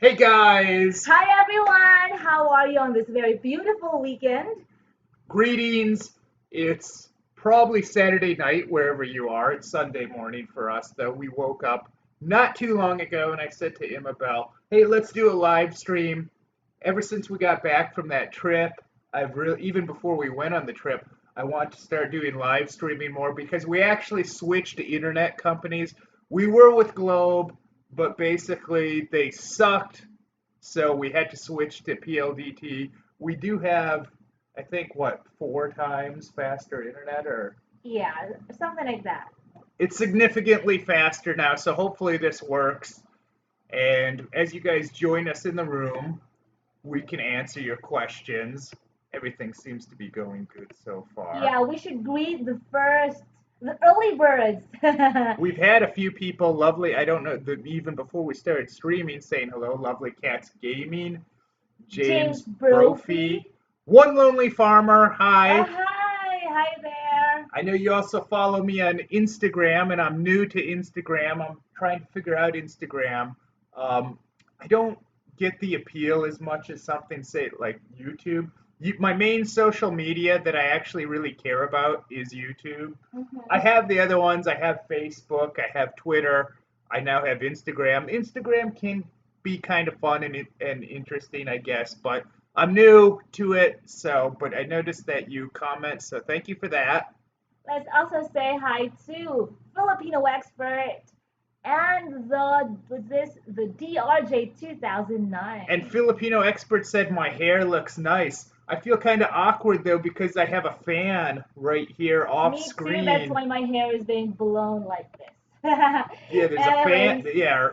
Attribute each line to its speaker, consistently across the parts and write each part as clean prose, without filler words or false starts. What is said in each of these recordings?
Speaker 1: Hey guys!
Speaker 2: Hi everyone, how are you on this very beautiful weekend?
Speaker 1: Greetings. It's probably Saturday night wherever you are. It's Sunday morning for us, though. We woke up not too long ago and I said to Emma Bell, hey, let's do a live stream. Ever since we got back from that trip, even before we went on the trip, I want to start doing live streaming more because we actually switched to internet companies. We were with Globe, but basically they sucked, so we had to switch to PLDT. We do have, I think, what, four times faster internet, or
Speaker 2: Yeah, something like that.
Speaker 1: it's significantly faster now, so hopefully this works. And as you guys join us in the room, we can answer your questions. Everything seems to be going good so far.
Speaker 2: Yeah, we should greet the early birds.
Speaker 1: We've had a few people, lovely, I don't know, even before we started streaming, saying hello, Lovely Cats Gaming,
Speaker 2: James
Speaker 1: James
Speaker 2: Brophy.
Speaker 1: Brophy, One Lonely Farmer, hi.
Speaker 2: Hi there.
Speaker 1: I know you also follow me on Instagram, and I'm new to Instagram. I'm trying to figure out Instagram. I don't get the appeal as much as something, say, like YouTube. My main social media that I actually really care about is YouTube. I
Speaker 2: Mhm.
Speaker 1: have the other ones. I have Facebook. I have Twitter. I now have Instagram. Instagram can be kind of fun and interesting, I guess, but I'm new to it. So, but I noticed that you comment, so thank you for that.
Speaker 2: Let's also say hi to Filipino expert and the DRJ
Speaker 1: And
Speaker 2: 2009.
Speaker 1: Filipino expert said my hair looks nice. I feel kind of awkward though because I have a fan right here off
Speaker 2: Me too. That's
Speaker 1: screen.
Speaker 2: why my hair is being blown like this.
Speaker 1: Yeah, there's a fan.
Speaker 2: Anyways,
Speaker 1: Yeah,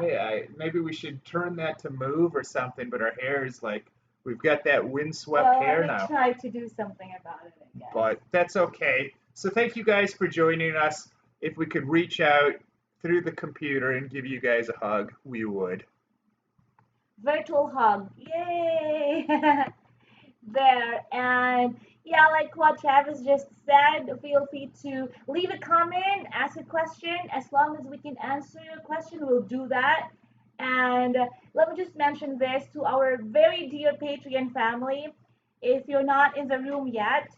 Speaker 1: yeah. Maybe we should turn that to move or something. But our hair is like we've got that windswept
Speaker 2: well, let
Speaker 1: hair
Speaker 2: me
Speaker 1: now.
Speaker 2: try to do something about it, I guess.
Speaker 1: But that's okay. So thank you guys for joining us. If we could reach out through the computer and give you guys a hug, we would.
Speaker 2: Virtual hug. Yay! There. And yeah, like what Travis just said, feel free to leave a comment, ask a question. As long as we can answer your question, we'll do that. And let me just mention this to our very dear Patreon family. If you're not in the room yet,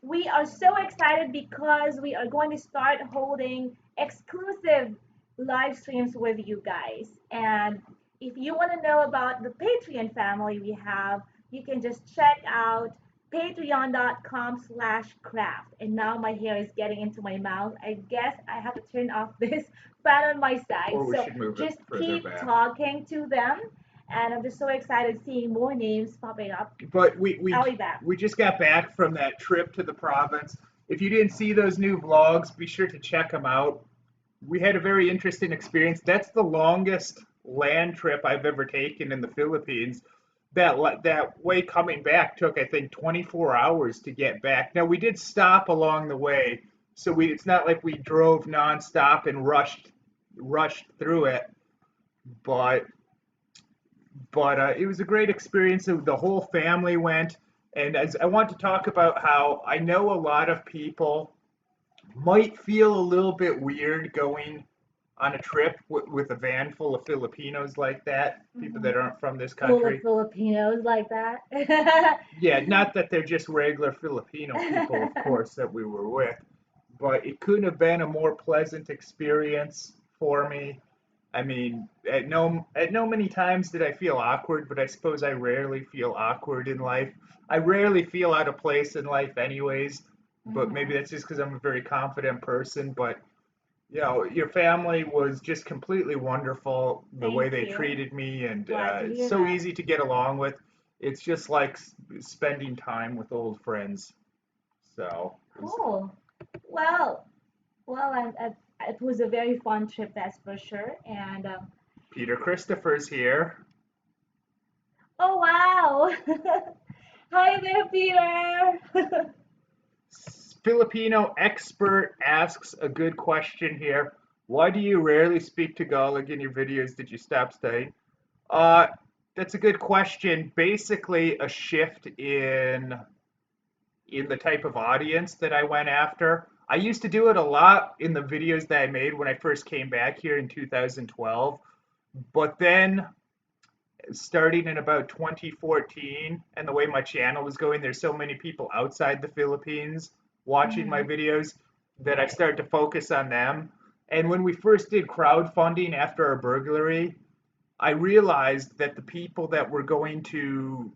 Speaker 2: we are so excited because we are going to start holding exclusive live streams with you guys. And if you want to know about the Patreon family we have, you can just check out patreon.com/craft. And now my hair is getting into my mouth. I guess I have to turn off this fan on my side.
Speaker 1: Or we
Speaker 2: So
Speaker 1: should move it
Speaker 2: just
Speaker 1: further
Speaker 2: keep
Speaker 1: back.
Speaker 2: talking to them. And I'm just so excited seeing more names popping up.
Speaker 1: But we we
Speaker 2: I'll be back.
Speaker 1: we just got back from that trip to the province. If you didn't see those new vlogs, be sure to check them out. We had a very interesting experience. That's the longest land trip I've ever taken in the Philippines. That way coming back took, I think, 24 hours to get back. Now we did stop along the way, so it's not like we drove nonstop and rushed through it, but it was a great experience. The whole family went, and as I want to talk about how I know a lot of people might feel a little bit weird going on a trip with a van full of Filipinos like that, people
Speaker 2: Mhm.
Speaker 1: that aren't from this
Speaker 2: Full of
Speaker 1: country.
Speaker 2: Filipinos like that.
Speaker 1: Yeah, not that they're just regular Filipino people, of course, that we were with, but it couldn't have been a more pleasant experience for me. I mean, at no many times did I feel awkward, but I suppose I rarely feel awkward in life. I rarely feel out of place in life anyways, but maybe
Speaker 2: Mhm.
Speaker 1: that's just because I'm a very confident person. But your family was just completely wonderful. The way
Speaker 2: Thank
Speaker 1: they
Speaker 2: you.
Speaker 1: treated me, and
Speaker 2: Glad to
Speaker 1: it's
Speaker 2: hear
Speaker 1: so
Speaker 2: that.
Speaker 1: easy to get along with. It's just like spending time with old friends. So
Speaker 2: Cool. Well, it was a very fun trip, that's for sure. And
Speaker 1: Peter Christopher's here.
Speaker 2: oh wow! Hi there, Peter.
Speaker 1: Filipino expert asks a good question here. Why do you rarely speak Tagalog in your videos? Did you stop studying? Uh, that's a good question. Basically, a shift in the type of audience that I went after. I used to do it a lot in the videos that I made when I first came back here in 2012, but then starting in about 2014 and the way my channel was going, there's so many people outside the Philippines watching my
Speaker 2: Mm-hmm.
Speaker 1: videos that I
Speaker 2: Right.
Speaker 1: started to focus on them. And when we first did crowdfunding after our burglary, I realized that the people that were going to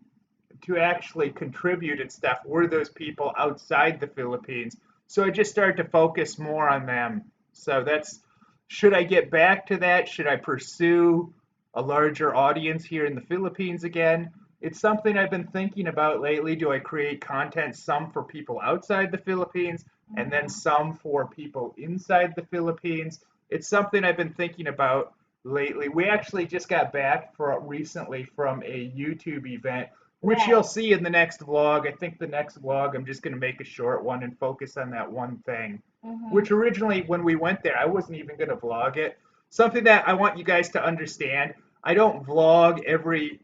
Speaker 1: actually contribute and stuff were those people outside the Philippines. So I just started to focus more on them. So that's, should I get back to that? Should I pursue a larger audience here in the Philippines again? It's something I've been thinking about lately. Do I create content, some for people outside the Philippines and then
Speaker 2: Mm-hmm.
Speaker 1: some for people inside the Philippines? It's something I've been thinking about lately. We actually just got back recently from a YouTube event, which you'll
Speaker 2: Right.
Speaker 1: see in the next vlog. I think the next vlog, I'm just going to make a short one and focus on that one thing.
Speaker 2: Mm-hmm.
Speaker 1: Which originally, when we went there, I wasn't even going to vlog it. Something that I want you guys to understand, I don't vlog every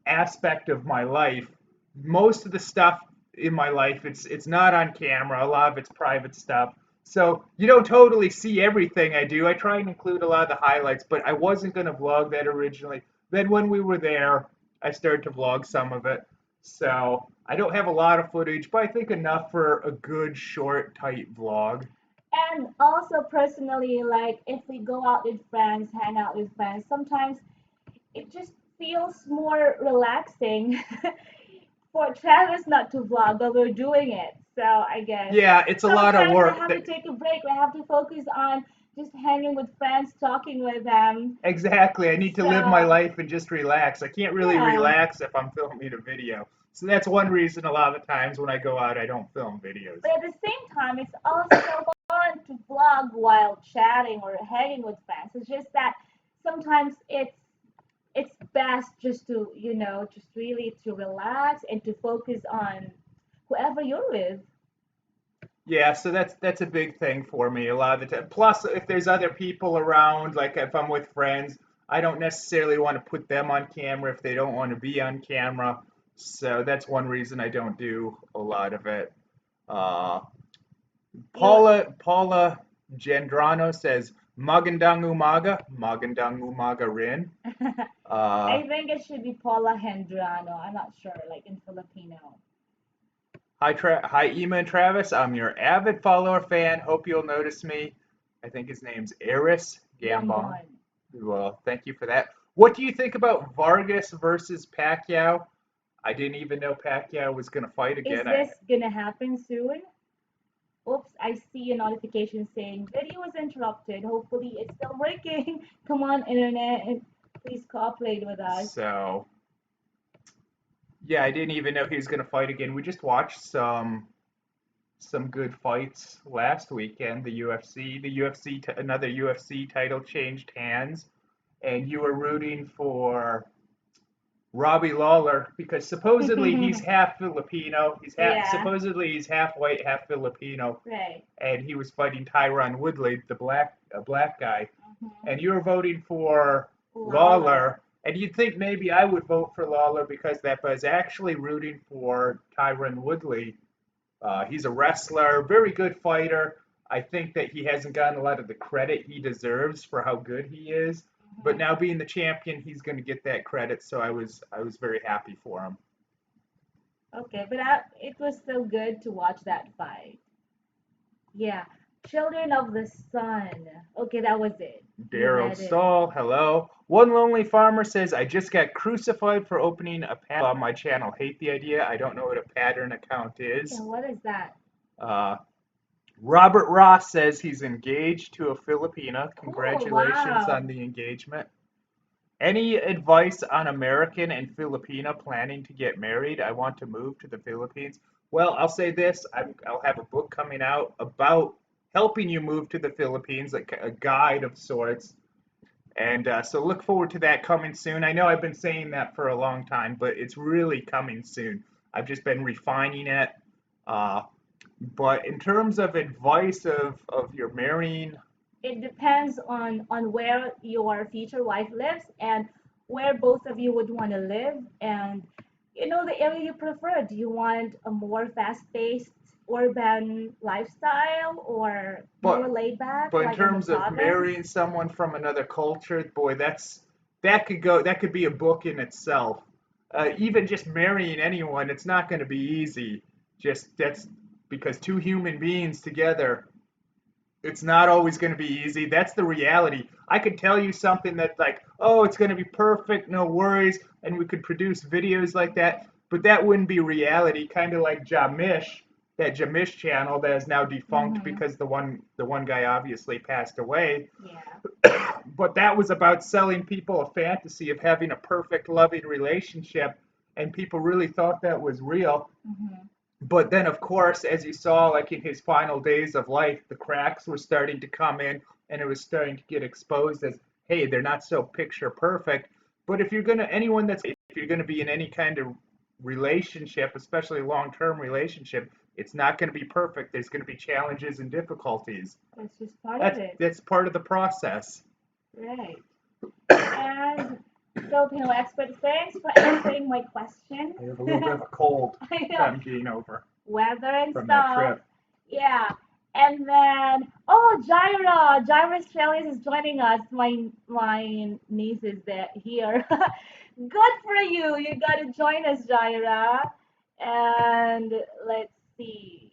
Speaker 1: aspect of my life. Most of the stuff in my life, it's not on camera. A lot of it's private stuff. So you don't totally see everything I do. I try and include a lot of the highlights, but I wasn't going to vlog that originally. Then when we were there, I started to vlog some of it. So I don't have a lot of footage, but I think enough for a good, short, tight vlog.
Speaker 2: And also personally, like if we go out with friends, hang out with friends, sometimes it just feels more relaxing for Travis not to vlog, but we're doing it. So I guess
Speaker 1: Yeah, it's a lot of
Speaker 2: sometimes we
Speaker 1: work.
Speaker 2: have to take a break. We have to focus on just hanging with friends, talking with them.
Speaker 1: Exactly. I need to live my
Speaker 2: So
Speaker 1: life and just relax. I can't really
Speaker 2: yeah,
Speaker 1: relax if I'm filming a video. So that's one reason a lot of the times when I go out, I don't film videos.
Speaker 2: but at the same time, it's also fun to vlog while chatting or hanging with friends. It's just that sometimes it's best just to just really to relax and to focus on whoever you're with.
Speaker 1: Yeah, so that's a big thing for me a lot of the time. Plus, if there's other people around, like if I'm with friends, I don't necessarily want to put them on camera if they don't want to be on camera. So that's one reason I don't do a lot of it. Uh,
Speaker 2: You
Speaker 1: Paula Gendrano says Magandang umaga, Magandang umaga rin. Uh,
Speaker 2: I think it should be Paula Hendrano. I'm not sure, like in Filipino.
Speaker 1: hi Ima and Travis. I'm your avid follower fan. Hope you'll notice me. I think his name's Eris Gambon.
Speaker 2: Gambon.
Speaker 1: Well, thank you for that. What do you think about Vargas versus Pacquiao? I didn't even know Pacquiao was going to fight
Speaker 2: Is
Speaker 1: again.
Speaker 2: this gonna happen soon? Oops, I see a notification saying video was interrupted. Hopefully it's still working. Come on, internet, and please cooperate with us.
Speaker 1: So, yeah, I didn't even know he was going to fight again. We just watched some good fights last weekend. The UFC, another UFC title changed hands, and you were rooting for Robbie Lawler because supposedly he's half Filipino.
Speaker 2: Yeah,
Speaker 1: Supposedly he's half white, half Filipino,
Speaker 2: right.
Speaker 1: and he was fighting Tyron Woodley, the black guy.
Speaker 2: Hmm.
Speaker 1: And you were voting for
Speaker 2: Lawler.
Speaker 1: Lawler, and you'd think maybe I would vote for Lawler because that, but I was actually rooting for Tyron Woodley. He's a wrestler, very good fighter. I think that he hasn't gotten a lot of the credit he deserves for how good he is. But
Speaker 2: Hmm.
Speaker 1: now being the champion, he's going to get that credit. So I was very happy for him.
Speaker 2: Okay, but it was still good to watch that fight. Yeah, Children of the Sun. Okay, that was it. You
Speaker 1: Daryl
Speaker 2: read it.
Speaker 1: Stahl, hello. One lonely farmer says, I just got crucified for opening a pattern on my channel. Hate the idea. I don't know what a pattern account
Speaker 2: Okay,
Speaker 1: is.
Speaker 2: what is that?
Speaker 1: Uh, Robert Ross says he's engaged to a Filipina.
Speaker 2: Cool.
Speaker 1: Congratulations
Speaker 2: Wow.
Speaker 1: on the engagement. Any advice on American and Filipina planning to get married? I want to move to the Philippines. Well, I'll say this. I'll have a book coming out about helping you move to the Philippines, like a guide of sorts. And so look forward to that coming soon. I know I've been saying that for a long time, but it's really coming soon. I've just been refining it. Uh, but in terms of advice of your marrying,
Speaker 2: It depends on where your future wife lives and where both of you would want to live and the area you prefer. Do you want a more fast-paced urban lifestyle or more
Speaker 1: but
Speaker 2: laid back
Speaker 1: but in
Speaker 2: like in the
Speaker 1: terms of
Speaker 2: province?
Speaker 1: marrying someone from another culture, boy, that's that could be a book in itself. Even just marrying anyone, it's not going to be easy. Just that's because two human beings together, it's not always going to be easy. That's the reality. I could tell you something that's like, oh, it's going to be perfect, no worries, and we could produce videos like that, but that wouldn't be reality. Kind of like Jamish, that Jamish channel that is now defunct
Speaker 2: Mm-hmm.
Speaker 1: because the one guy obviously passed away.
Speaker 2: Yeah.
Speaker 1: But that was about selling people a fantasy of having a perfect, loving relationship, and people really thought that was real.
Speaker 2: Mm-hmm.
Speaker 1: But then, of course, as you saw, like in his final days of life, the cracks were starting to come in, and it was starting to get exposed as, hey, they're not so picture perfect. But if you're gonna, anyone that's, if you're gonna be in any kind of relationship, especially long-term relationship, it's not gonna be perfect. There's gonna be challenges and difficulties.
Speaker 2: That's just part of
Speaker 1: That's
Speaker 2: it.
Speaker 1: that's part of the process.
Speaker 2: Right. And Filipino expert, thanks for answering my question.
Speaker 1: I have a little bit of a cold
Speaker 2: I
Speaker 1: that
Speaker 2: know.
Speaker 1: I'm getting over
Speaker 2: Weather and
Speaker 1: from that
Speaker 2: stuff.
Speaker 1: trip.
Speaker 2: Yeah. And then, oh, Jaira Australia is joining us. My niece is there here. Good for you. You got to join us, Jaira. And let's see.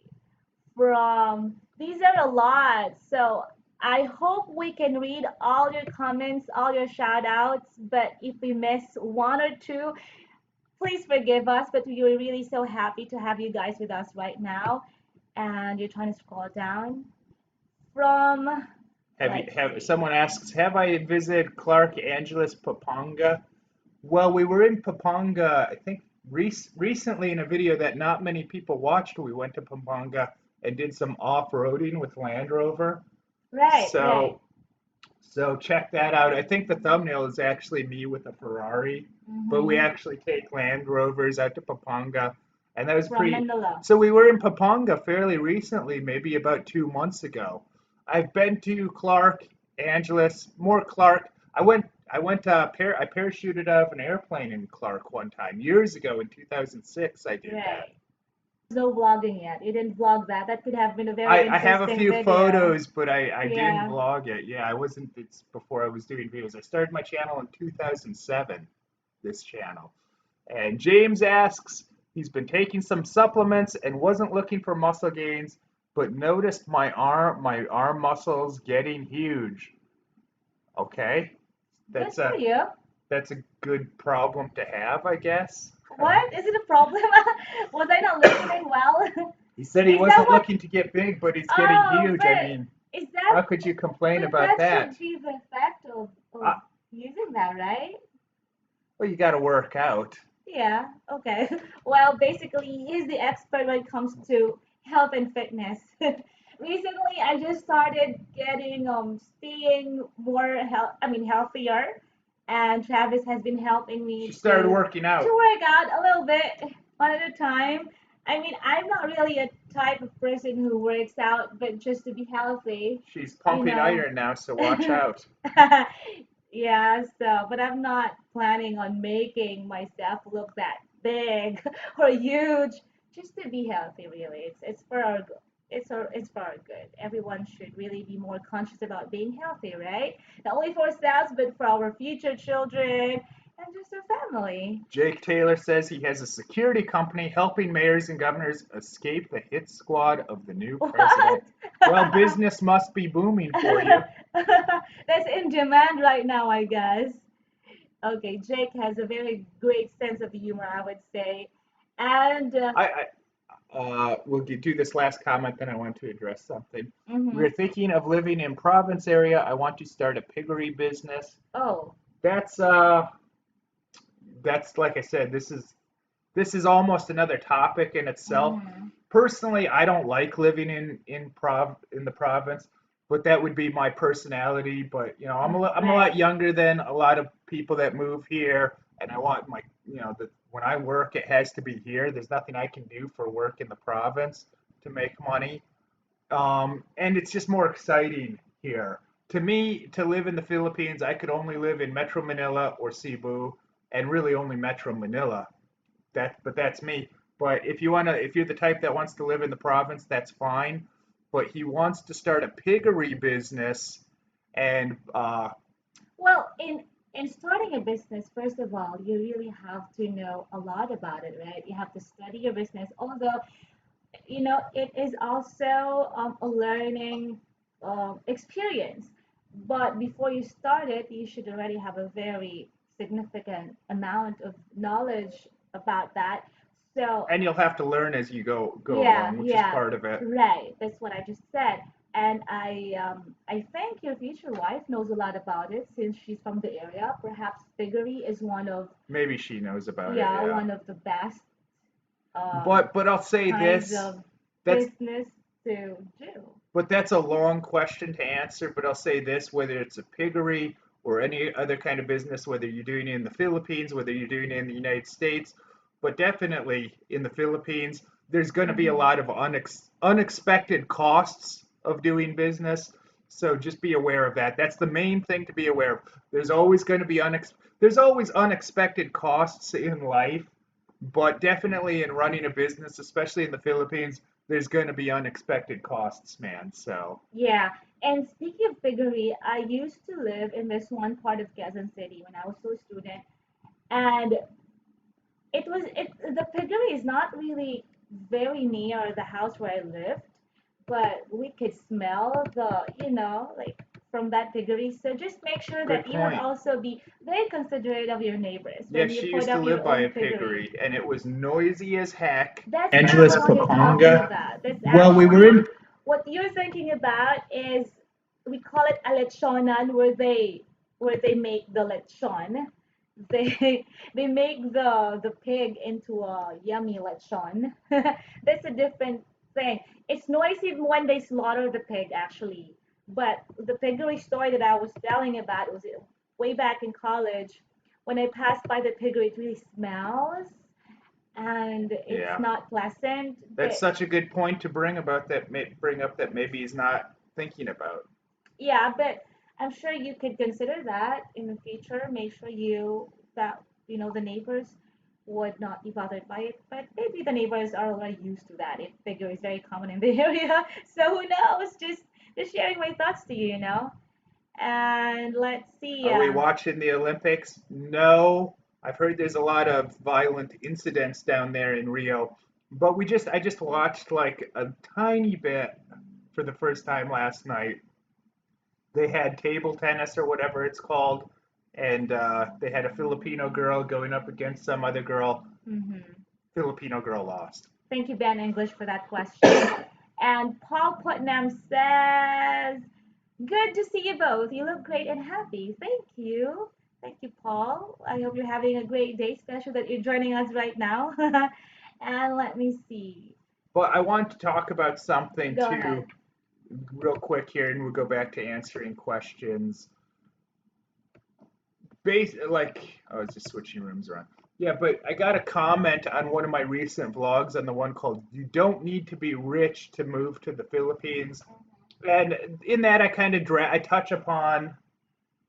Speaker 2: From these are a lot. So I hope we can read all your comments, all your shout outs. But if we miss one or two, please forgive us. But we were really so happy to have you guys with us right now. And you're trying to scroll down from,
Speaker 1: Have you
Speaker 2: let's
Speaker 1: have
Speaker 2: see.
Speaker 1: someone asks, have I visited Clark Angeles Papuanga? Well, we were in Papuanga, I think recently in a video that not many people watched. We went to Papuanga and did some off-roading with Land Rover.
Speaker 2: Right, right.
Speaker 1: So so check that out. I think the thumbnail is actually me with a Ferrari, but we
Speaker 2: Mm-hmm.
Speaker 1: actually take Land Rovers out to Papuanga, and that was
Speaker 2: From
Speaker 1: pretty.
Speaker 2: Manila.
Speaker 1: So we were in Papuanga fairly recently, maybe about 2 months ago. I've been to Clark, Angeles, more Clark. I parachuted out of an airplane in Clark one time years ago in 2006. I did that.
Speaker 2: Right. No vlogging yet. You didn't vlog that. That could have been a very
Speaker 1: I have a
Speaker 2: interesting
Speaker 1: few
Speaker 2: video.
Speaker 1: photos, but I didn't
Speaker 2: Yeah.
Speaker 1: vlog it. Yeah, I wasn't. It's before I was doing videos. I started my channel in 2007. This channel. And James asks, he's been taking some supplements and wasn't looking for muscle gains, but noticed my arm muscles getting huge. Okay,
Speaker 2: Good
Speaker 1: that's
Speaker 2: for
Speaker 1: a
Speaker 2: you.
Speaker 1: that's a good problem to have, I guess.
Speaker 2: What? Is it a problem? Was I not listening well?
Speaker 1: He said he
Speaker 2: Is that
Speaker 1: wasn't
Speaker 2: what?
Speaker 1: looking to get big, but he's getting
Speaker 2: Oh,
Speaker 1: huge. I mean,
Speaker 2: but is
Speaker 1: how
Speaker 2: that?
Speaker 1: could you complain
Speaker 2: But
Speaker 1: about
Speaker 2: that
Speaker 1: that?
Speaker 2: should be the effect of
Speaker 1: Uh,
Speaker 2: using that, right?
Speaker 1: well, you got to work out.
Speaker 2: Yeah. Okay. Well, basically, he's the expert when it comes to health and fitness. Recently, I just started getting staying more health. I mean, healthier, and Travis has been helping
Speaker 1: She
Speaker 2: me
Speaker 1: started working
Speaker 2: to
Speaker 1: out.
Speaker 2: work out a little bit one at a time. I mean, I'm not really a type of person who works out, but just to be healthy,
Speaker 1: She's
Speaker 2: you
Speaker 1: pumping
Speaker 2: know.
Speaker 1: iron now, so watch out.
Speaker 2: Yeah, so, but I'm not planning on making myself look that big or huge. Just to be healthy, really. It's for our it's for our good. Everyone should really be more conscious about being healthy, right? Not only for ourselves, but for our future children and just our family.
Speaker 1: Jake Taylor says he has a security company helping mayors and governors escape the hit squad of the new
Speaker 2: What?
Speaker 1: president. Well, business must be booming for you.
Speaker 2: That's in demand right now, I guess. Okay, Jake has a very great sense of humor, I would say. And
Speaker 1: We'll do this last comment, then I want to address something.
Speaker 2: mhm.
Speaker 1: We're thinking of living in province area. I want to start a piggery business.
Speaker 2: Oh,
Speaker 1: That's that's like I said, this is almost another topic in itself.
Speaker 2: mhm.
Speaker 1: Personally, I don't like living in the province, but that would be my personality. But I'm a lot
Speaker 2: Right.
Speaker 1: younger than a lot of people that move here, and I want my when I work, it has to be here. There's nothing I can do for work in the province to make money. And it's just more exciting here. To me, to live in the Philippines, I could only live in Metro Manila or Cebu, and really only Metro Manila. But that's me. But if you're the type that wants to live in the province, that's fine. But he wants to start a piggery business, and
Speaker 2: Well, in starting a business, first of all, you really have to know a lot about it, right? You have to study your business. Although, it is also a learning experience. But before you start it, you should already have a very significant amount of knowledge about that. So
Speaker 1: And you'll have to learn as you go
Speaker 2: yeah,
Speaker 1: along, which is
Speaker 2: yeah,
Speaker 1: part of it.
Speaker 2: right. That's what I just said. And I think your future wife knows a lot about it since she's from the area. Perhaps piggery is one of,
Speaker 1: Maybe she knows about it,
Speaker 2: yeah,
Speaker 1: yeah.
Speaker 2: one of the best
Speaker 1: But I'll say
Speaker 2: kinds
Speaker 1: this,
Speaker 2: of
Speaker 1: that's
Speaker 2: business to do.
Speaker 1: but that's a long question to answer, but I'll say this, whether it's a piggery or any other kind of business, whether you're doing it in the Philippines, whether you're doing it in the United States, but definitely in the Philippines, there's going to be a
Speaker 2: Hmm.
Speaker 1: lot of unexpected costs of doing business. So just be aware of that. That's the main thing to be aware of. There's always going to be there's always unexpected costs in life, but definitely in running a business, especially in the Philippines, there's going to be unexpected costs, man. So,
Speaker 2: Yeah. And speaking of piggery, I used to live in this one part of Quezon City when I was still a student, and the piggery is not really very near the house where I lived, but we could smell like from that piggery. So just make sure
Speaker 1: good
Speaker 2: that you would
Speaker 1: point.
Speaker 2: also be very considerate of your neighbors
Speaker 1: Yeah,
Speaker 2: when you
Speaker 1: she
Speaker 2: put
Speaker 1: used to
Speaker 2: up your
Speaker 1: live by
Speaker 2: own
Speaker 1: a
Speaker 2: piggery.
Speaker 1: piggery, and it was noisy as heck.
Speaker 2: That's not
Speaker 1: Angeles
Speaker 2: the one you're talking
Speaker 1: Paponga.
Speaker 2: about. That's
Speaker 1: Well, we were
Speaker 2: actually
Speaker 1: in.
Speaker 2: what you're thinking about is we call it a lechonan where they make the lechon. They make the pig into a yummy lechon. That's a different thing. It's noisy when they slaughter the pig actually. But the piggery story that I was telling about was way back in college. When I passed by the piggery, it really smells and it's
Speaker 1: Yeah,
Speaker 2: not pleasant.
Speaker 1: that's such a good point to bring up that maybe he's not thinking about.
Speaker 2: Yeah, but I'm sure you could consider that in the future. Make sure the neighbors would not be bothered by it. But maybe the neighbors are already used to that. It figure is very common in the area. So who knows? Just sharing my thoughts to you. And let's see.
Speaker 1: Are we watching the Olympics? No. I've heard there's a lot of violent incidents down there in Rio, but I just watched like a tiny bit for the first time last night. They had table tennis or whatever it's called, and they had a Filipino girl going up against some other girl.
Speaker 2: Mhm.
Speaker 1: Filipino girl lost.
Speaker 2: Thank you, Ben English, for that question. And Paul Putnam says, good to see you both. You look great and happy. Thank you. Thank you, Paul. I hope you're having a great day, especially that you're joining us right now. And let me see.
Speaker 1: But I want to talk about something
Speaker 2: Go ahead.
Speaker 1: too, real quick here, and we'll go back to answering questions. I was just switching rooms around. Yeah, but I got a comment on one of my recent vlogs on the one called "You Don't Need to Be Rich to Move to the Philippines," and in that I touch upon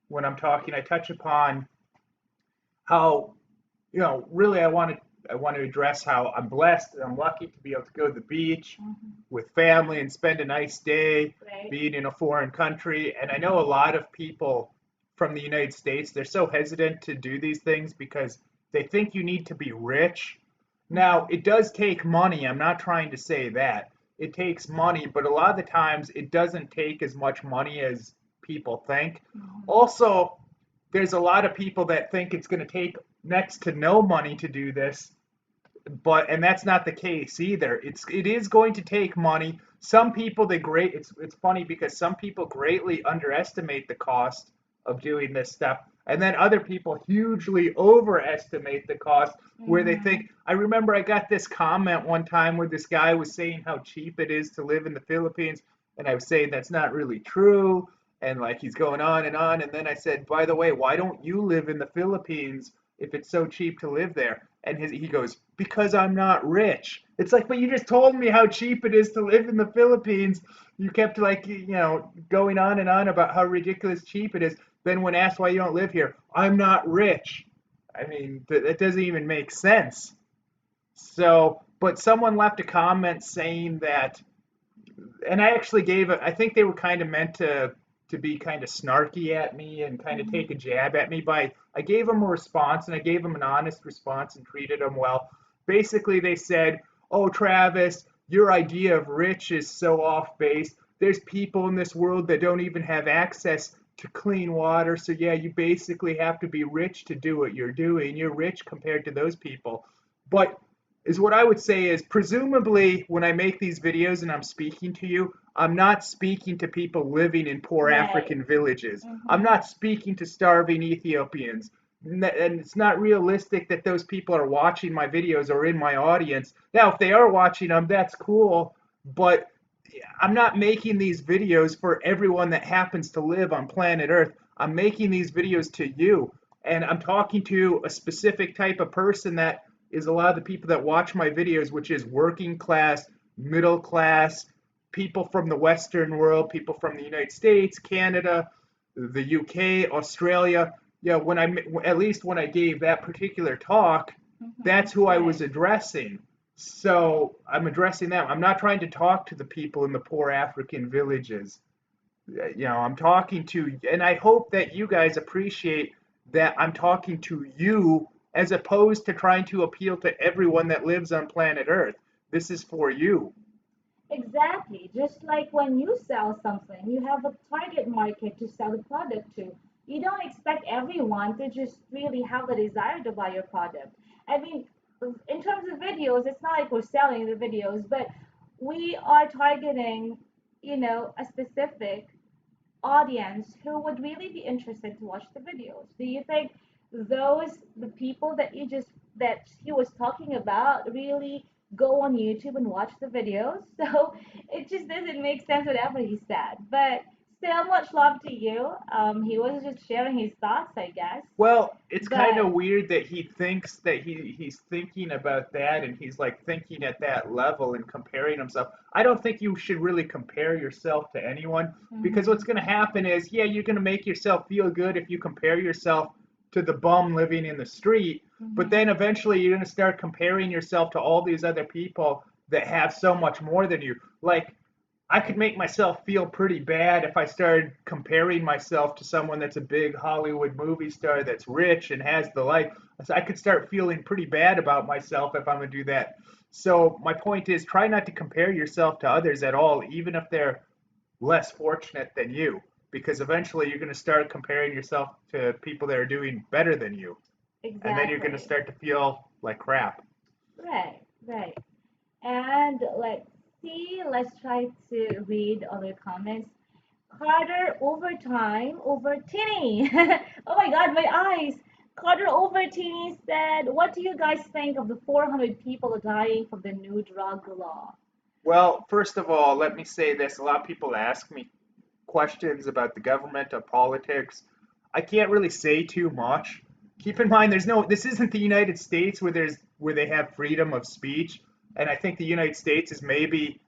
Speaker 1: when I'm talking, I touch upon how really I want to address how I'm blessed and I'm lucky to be able to go to the beach
Speaker 2: Mhm.
Speaker 1: with family and spend a nice day
Speaker 2: Right.
Speaker 1: being in a foreign country. And I know a lot of people from the United States, they're so hesitant to do these things because they think you need to be rich. Now,
Speaker 2: Mhm.
Speaker 1: it does take money. I'm not trying to say that. It takes money, but a lot of the times it doesn't take as much money as people think.
Speaker 2: Mhm.
Speaker 1: Also, there's a lot of people that think it's going to take next to no money to do this, and that's not the case either. It is going to take money. Some people it's funny because some people greatly underestimate the cost of doing this stuff, and then other people hugely overestimate the cost where they
Speaker 2: Mhm.
Speaker 1: think. I remember I got this comment one time where this guy was saying how cheap it is to live in the Philippines, and I was saying that's not really true, and like he's going on, and then I said, by the way, why don't you live in the Philippines if it's so cheap to live there? And he goes, because I'm not rich. It's like, but you just told me how cheap it is to live in the Philippines. You kept like, going on and on about how ridiculous cheap it is. Then when asked why you don't live here, I'm not rich. I mean, that doesn't even make sense. So, but someone left a comment saying that, and I actually I think they were kind of meant to to be kind of snarky at me and kind of take a jab at me, but I gave them a response and I gave them an honest response and treated them well. Basically, they said, "Oh, Travis, your idea of rich is so off base. There's people in this world that don't even have access to clean water. So, yeah, you basically have to be rich to do what you're doing. You're rich compared to those people." But is what I would say is presumably when I make these videos and I'm speaking to you, I'm not speaking to people living in poor
Speaker 2: Right.
Speaker 1: African villages. I'm
Speaker 2: Mm-hmm.
Speaker 1: not speaking to starving Ethiopians. And it's not realistic that those people are watching my videos or in my audience. Now, if they are watching them, that's cool. But I'm not making these videos for everyone that happens to live on planet Earth. I'm making these videos to you. And I'm talking to a specific type of person that is a lot of the people that watch my videos, which is working class, middle class, people from the Western world, people from the United States, Canada, the UK, Australia. Yeah, at least when I gave that particular talk,
Speaker 2: Mm-hmm.
Speaker 1: that's who I was
Speaker 2: Right.
Speaker 1: addressing. So I'm addressing them. I'm not trying to talk to the people in the poor African villages. I'm talking to, and I hope that you guys appreciate that I'm talking to you as opposed to trying to appeal to everyone that lives on planet Earth. This is for you.
Speaker 2: Exactly. Just like when you sell something, you have a target market to sell the product to. You don't expect everyone to just really have the desire to buy your product. I mean, in terms of videos, it's not like we're selling the videos, but we are targeting, a specific audience who would really be interested to watch the videos. Do you think the people that he was talking about really go on YouTube and watch the videos? So it just doesn't make sense whatever he said. But still, much love to you. He was just sharing his thoughts, I guess.
Speaker 1: Well, it's kind
Speaker 2: But
Speaker 1: of weird that he thinks that he's thinking about that and he's like thinking at that level and comparing himself. I don't think you should really compare yourself to anyone because
Speaker 2: mm-hmm,
Speaker 1: what's going to happen is, yeah, you're going to make yourself feel good if you compare yourself to the bum living in the street, but
Speaker 2: mm-hmm,
Speaker 1: then eventually you're going to start comparing yourself to all these other people that have so much more than you. Like I could make myself feel pretty bad if I started comparing myself to someone that's a big Hollywood movie star that's rich and has the life. So I could start feeling pretty bad about myself if I'm going to do that. So my point is try not to compare yourself to others at all, even if they're less fortunate than you, because eventually you're going to start comparing yourself to people that are doing better than you. And then you're going to
Speaker 2: exactly.
Speaker 1: start to feel like crap.
Speaker 2: Right, right. And let's see, let's try to read other comments. Carter overtime over Tinny. Oh my god, my eyes. Carter over Tinny said, "What do you guys think of the 400 people dying from the new drug law?"
Speaker 1: Well, first of all, let me say this. A lot of people ask me questions about the government of politics. I can't really say too much. Keep in mind, this isn't the United States where they have freedom of speech, and I think the United States is maybe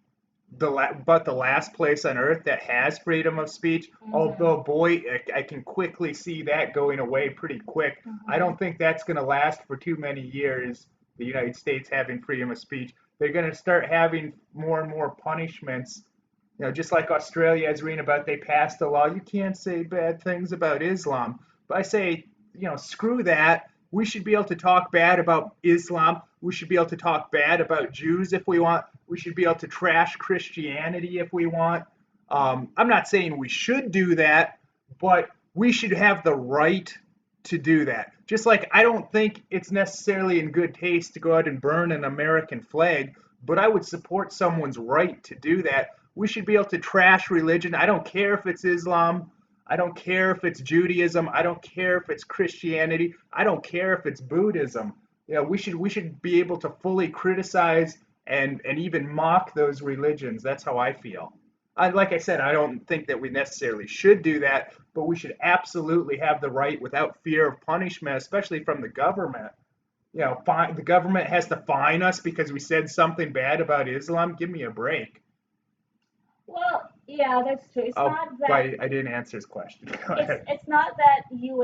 Speaker 1: but the last place on earth that has freedom of speech.
Speaker 2: Mm-hmm.
Speaker 1: Although, boy, I can quickly see that going away pretty quick. I
Speaker 2: Mm-hmm.
Speaker 1: don't think that's going to last for too many years. The United States having freedom of speech, they're going to start having more and more punishments. Just like Australia, as reading about, they passed a law. You can't say bad things about Islam. But I say, screw that. We should be able to talk bad about Islam. We should be able to talk bad about Jews if we want. We should be able to trash Christianity if we want. I'm not saying we should do that, but we should have the right to do that. Just like I don't think it's necessarily in good taste to go out and burn an American flag, but I would support someone's right to do that. We should be able to trash religion. I don't care if it's Islam. I don't care if it's Judaism. I don't care if it's Christianity. I don't care if it's Buddhism. We should be able to fully criticize and even mock those religions. That's how I feel. Like I said, I don't think that we necessarily should do that, but we should absolutely have the right without fear of punishment, especially from the government. The government has to fine us because we said something bad about Islam. Give me a break.
Speaker 2: Well, yeah, that's true. It's
Speaker 1: Oh,
Speaker 2: not
Speaker 1: but
Speaker 2: that
Speaker 1: I didn't answer his question. Go
Speaker 2: it's
Speaker 1: ahead.
Speaker 2: it's not that you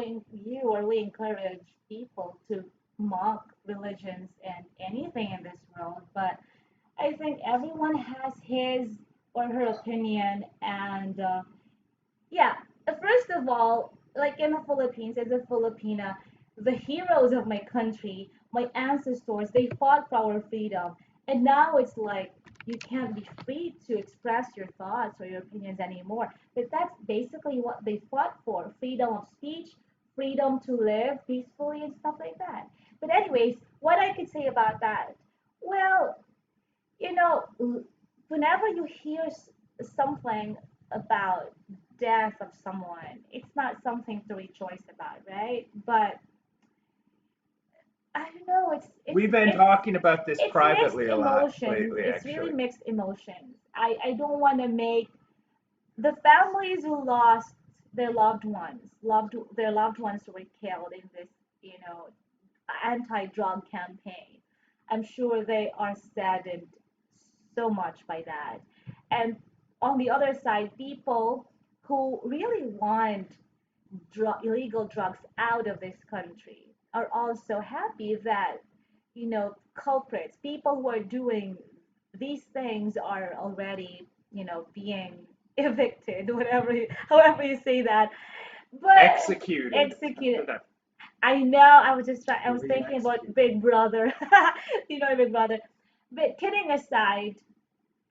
Speaker 2: or we encourage people to mock religions and anything in this world, but I think everyone has his or her opinion, and Yeah, first of all, like in the Philippines, as a Filipina, the heroes of my country, my ancestors, they fought for our freedom. And now it's like you can't be free to express your thoughts or your opinions anymore. But that's basically what they fought for, freedom of speech, freedom to live peacefully, and stuff like that. But, anyways, what I could say about that? Well, you know, whenever you hear something about death of someone, it's not something to rejoice about, right? But I don't know.
Speaker 1: We've been talking about this
Speaker 2: It's mixed
Speaker 1: privately a lot
Speaker 2: emotions.
Speaker 1: lately,
Speaker 2: It's really
Speaker 1: actually.
Speaker 2: mixed emotions. I don't want to make the families who lost their loved ones, loved their loved ones who were killed in this, you know, anti-drug campaign. I'm sure they are saddened so much by that. And on the other side, people who really want illegal drugs out of this country are also happy that, culprits, people who are doing these things are already, being evicted, whatever, however you say that. But
Speaker 1: Executed.
Speaker 2: executed. I know. I was just trying. I
Speaker 1: You're
Speaker 2: was
Speaker 1: being
Speaker 2: thinking about
Speaker 1: executed.
Speaker 2: Big Brother. Big Brother. But kidding aside,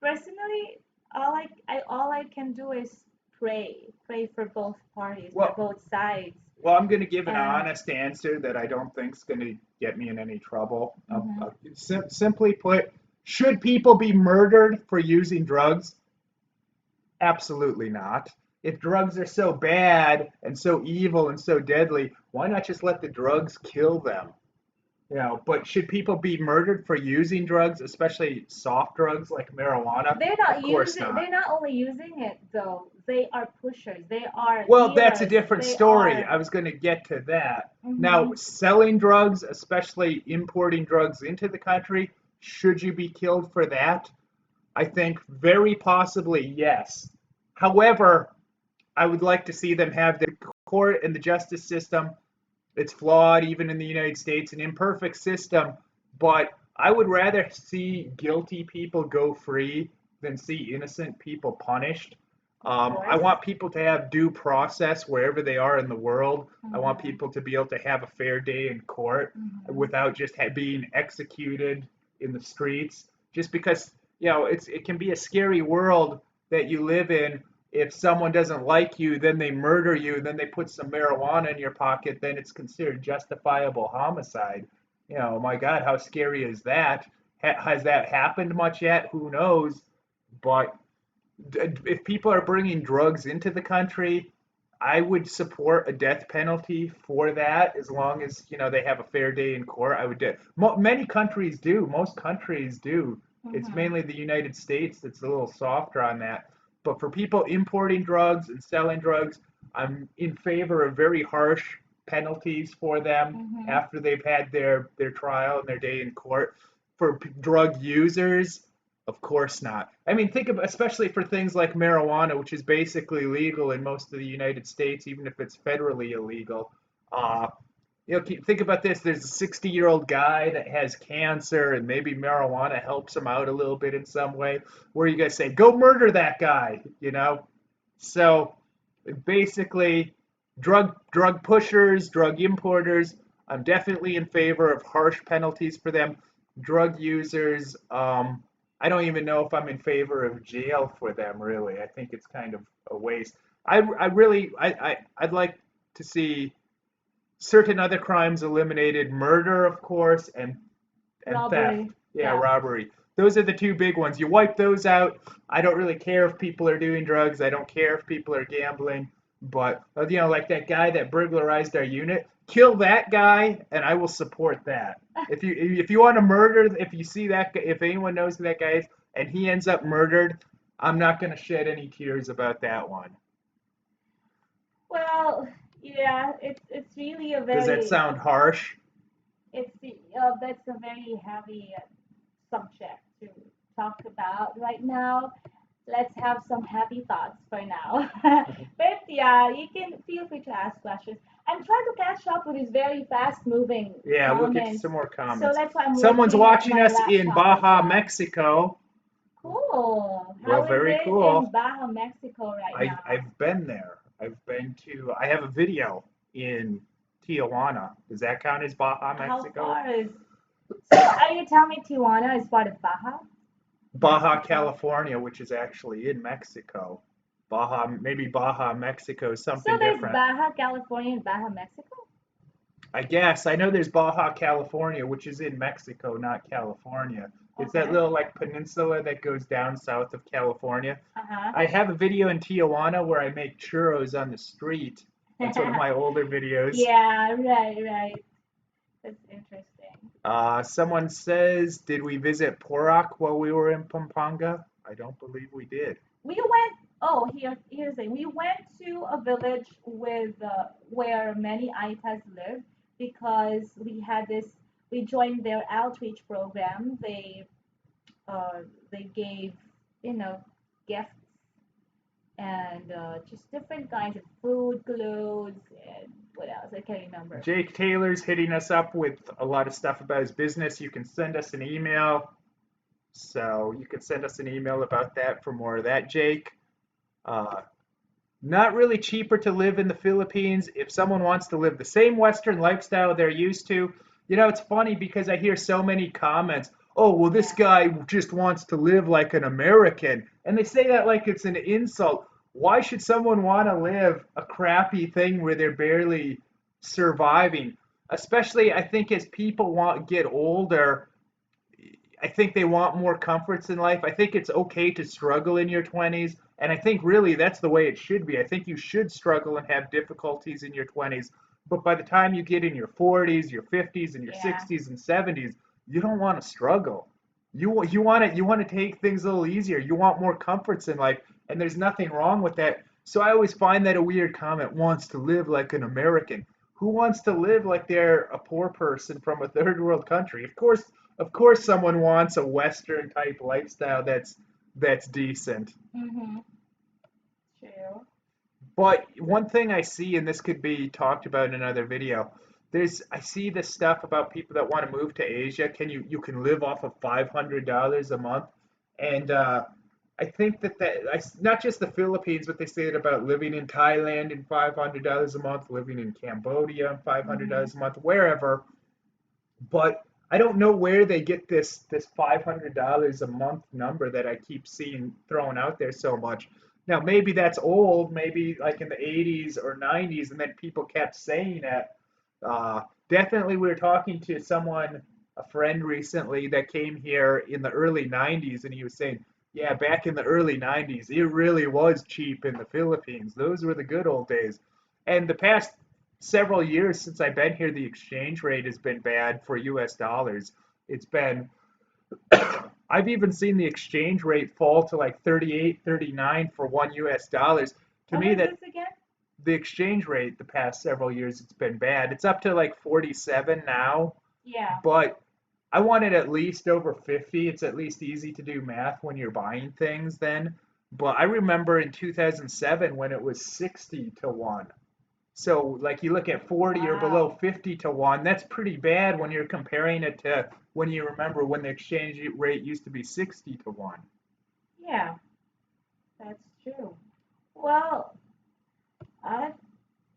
Speaker 2: personally, all I can do is pray for both parties, for
Speaker 1: Well,
Speaker 2: both sides,
Speaker 1: well, I'm going to give an
Speaker 2: and
Speaker 1: honest answer that I don't think is going to get me in any trouble.
Speaker 2: mhm.
Speaker 1: Simply put, should people be murdered for using drugs? Absolutely not. If drugs are so bad and so evil and so deadly, why not just let the drugs kill them? But should people be murdered for using drugs, especially soft drugs like marijuana? Of course
Speaker 2: They're
Speaker 1: not.
Speaker 2: not only using it though. They are pushers. They are
Speaker 1: Well, that's a
Speaker 2: dealers.
Speaker 1: different
Speaker 2: They
Speaker 1: story.
Speaker 2: are.
Speaker 1: I was going to get to that. Now,
Speaker 2: Hmm.
Speaker 1: selling drugs, especially importing drugs into the country, should you be killed for that? I think very possibly yes. However, I would like to see them have the court and the justice system. It's flawed, even in the United States, an imperfect system. But I would rather see guilty people go free than see innocent people punished.
Speaker 2: Of
Speaker 1: I
Speaker 2: course.
Speaker 1: want people to have due process wherever they are in the world. I want
Speaker 2: Hmm.
Speaker 1: people to be able to have a fair day in court
Speaker 2: Hmm.
Speaker 1: without just being executed in the streets. Just because it can be a scary world that you live in. If someone doesn't like you, then they murder you, then they put some marijuana in your pocket, then it's considered justifiable homicide. My God, how scary is that? Has that happened much yet? Who knows? But if people are bringing drugs into the country, I would support a death penalty for that as long as they have a fair day in court. I would do. Many countries do. Most countries do. It's
Speaker 2: Hmm.
Speaker 1: mainly the United States that's a little softer on that. But for people importing drugs and selling drugs, I'm in favor of very harsh penalties for them
Speaker 2: Hmm.
Speaker 1: after they've had their trial and their day in court. For drug users, of course not. I mean, think of especially for things like marijuana, which is basically legal in most of the United States, even if it's federally illegal. Uh, think about this. There's a 60-year-old guy that has cancer, and maybe marijuana helps him out a little bit in some way. Where you guys say, go murder that guy, So basically, drug pushers, drug importers. I'm definitely in favor of harsh penalties for them. Drug users, I don't even know if I'm in favor of jail for them. Really, I think it's kind of a waste. I really, I'd like to see certain other crimes eliminated. Murder, of course, and theft.
Speaker 2: Robbery.
Speaker 1: Yeah,
Speaker 2: Yeah.
Speaker 1: robbery. Those are the two big ones. You wipe those out. I don't really care if people are doing drugs. I don't care if people are gambling. But like that guy that burglarized our unit, kill that guy, and I will support that. If you want to murder, if you see that, if anyone knows who that guy is, and he ends up murdered, I'm not going to shed any tears about that one.
Speaker 2: Well, yeah. It's really a
Speaker 1: Does that
Speaker 2: very
Speaker 1: sound harsh?
Speaker 2: that's a very heavy subject to talk about right now. Let's have some happy thoughts for now. But yeah, you can feel free to ask questions. I'm trying to catch up with these very fast moving
Speaker 1: Yeah, we'll get to
Speaker 2: comments.
Speaker 1: some more
Speaker 2: So
Speaker 1: comments.
Speaker 2: that's why I'm
Speaker 1: Someone's
Speaker 2: looking at
Speaker 1: watching
Speaker 2: my
Speaker 1: us in
Speaker 2: laptop as
Speaker 1: Baja,
Speaker 2: well.
Speaker 1: Mexico.
Speaker 2: Cool.
Speaker 1: Well,
Speaker 2: How is
Speaker 1: very
Speaker 2: it in
Speaker 1: cool.
Speaker 2: Baja, Mexico right
Speaker 1: I've
Speaker 2: now?
Speaker 1: I've been there. I have a video in Tijuana. Does that count as Baja,
Speaker 2: How
Speaker 1: Mexico?
Speaker 2: far is? So are you telling me Tijuana is part of Baja,
Speaker 1: Baja,
Speaker 2: Mexico?
Speaker 1: California, which is actually in Mexico. Baja, maybe Baja, Mexico,
Speaker 2: So
Speaker 1: something
Speaker 2: there's
Speaker 1: different.
Speaker 2: Baja California and Baja Mexico?
Speaker 1: I guess. I know there's Baja, California, which is in Mexico, not California. It's that
Speaker 2: Okay.
Speaker 1: little like peninsula that goes down south of California.
Speaker 2: Uh-huh.
Speaker 1: I have a video in Tijuana where I make churros on the street. That's one of my older videos.
Speaker 2: Yeah, right, right. That's interesting.
Speaker 1: Someone says, did we visit Porak while we were in Pampanga? I don't believe we did.
Speaker 2: We went, oh, here's the thing. We went to a village with where many Aitas live because we joined their outreach program. Uh, they gave, you know, gifts and just different kinds of food, clothes, and what else? I can't remember.
Speaker 1: Jake Taylor's hitting us up with a lot of stuff about his business. You can send us an email. So you can send us an email about that for more of that, Jake. Uh, Not really cheaper to live in the Philippines if someone wants to live the same Western lifestyle they're used to. It's funny because I hear so many comments. Oh, well, this
Speaker 2: Yeah,
Speaker 1: guy just wants to live like an American. And they say that like it's an insult. Why should someone want to live a crappy thing where they're barely surviving? Especially, I think as people get older, I think they want more comforts in life. I think it's okay to struggle in your 20s. And I think really that's the way it should be. I think you should struggle and have difficulties in your 20s. But by the time you get in your 40s, your 50s, and your
Speaker 2: yeah,
Speaker 1: 60s and 70s, you don't want to struggle. You want to take things a little easier. You want more comforts in life, and there's nothing wrong with that. So I always find that a weird comment. Wants to live like an American. Who wants to live like they're a poor person from a third world country? Of course, someone wants a Western type lifestyle that's decent.
Speaker 2: mm-hmm. True.
Speaker 1: But one thing I see, and this could be talked about in another video, I see this stuff about people that want to move to Asia. You can live off of $500 a month, and I think not just the Philippines, but they say it about living in Thailand and $500 a month, living in Cambodia and five hundred
Speaker 2: Mm-hmm.
Speaker 1: dollars a month, wherever. But I don't know where they get this $500 a month number that I keep seeing thrown out there so much. Now maybe that's old, maybe like in the 80s or 90s, and then people kept saying it. Definitely, we were talking to a friend recently that came here in the early 90s, and he was saying, yeah, back in the early 90s, it really was cheap in the Philippines. Those were the good old days. And the past several years since I've been here, the exchange rate has been bad for US dollars. It's been, I've even seen the exchange rate fall to like 38, 39 for one US dollars. To
Speaker 2: What
Speaker 1: me,
Speaker 2: was
Speaker 1: that
Speaker 2: this again?
Speaker 1: the exchange rate the past several years, it's been bad. It's up to like 47 now,
Speaker 2: Yeah.
Speaker 1: but I want it at least over 50. It's at least easy to do math when you're buying things then. But I remember in 2007 when it was 60 to 1. So, like you look at 40 or below
Speaker 2: Wow.
Speaker 1: 50 to 1, that's pretty bad when you're comparing it to when you remember when the exchange rate used to be 60 to 1.
Speaker 2: Yeah, that's true. Well, I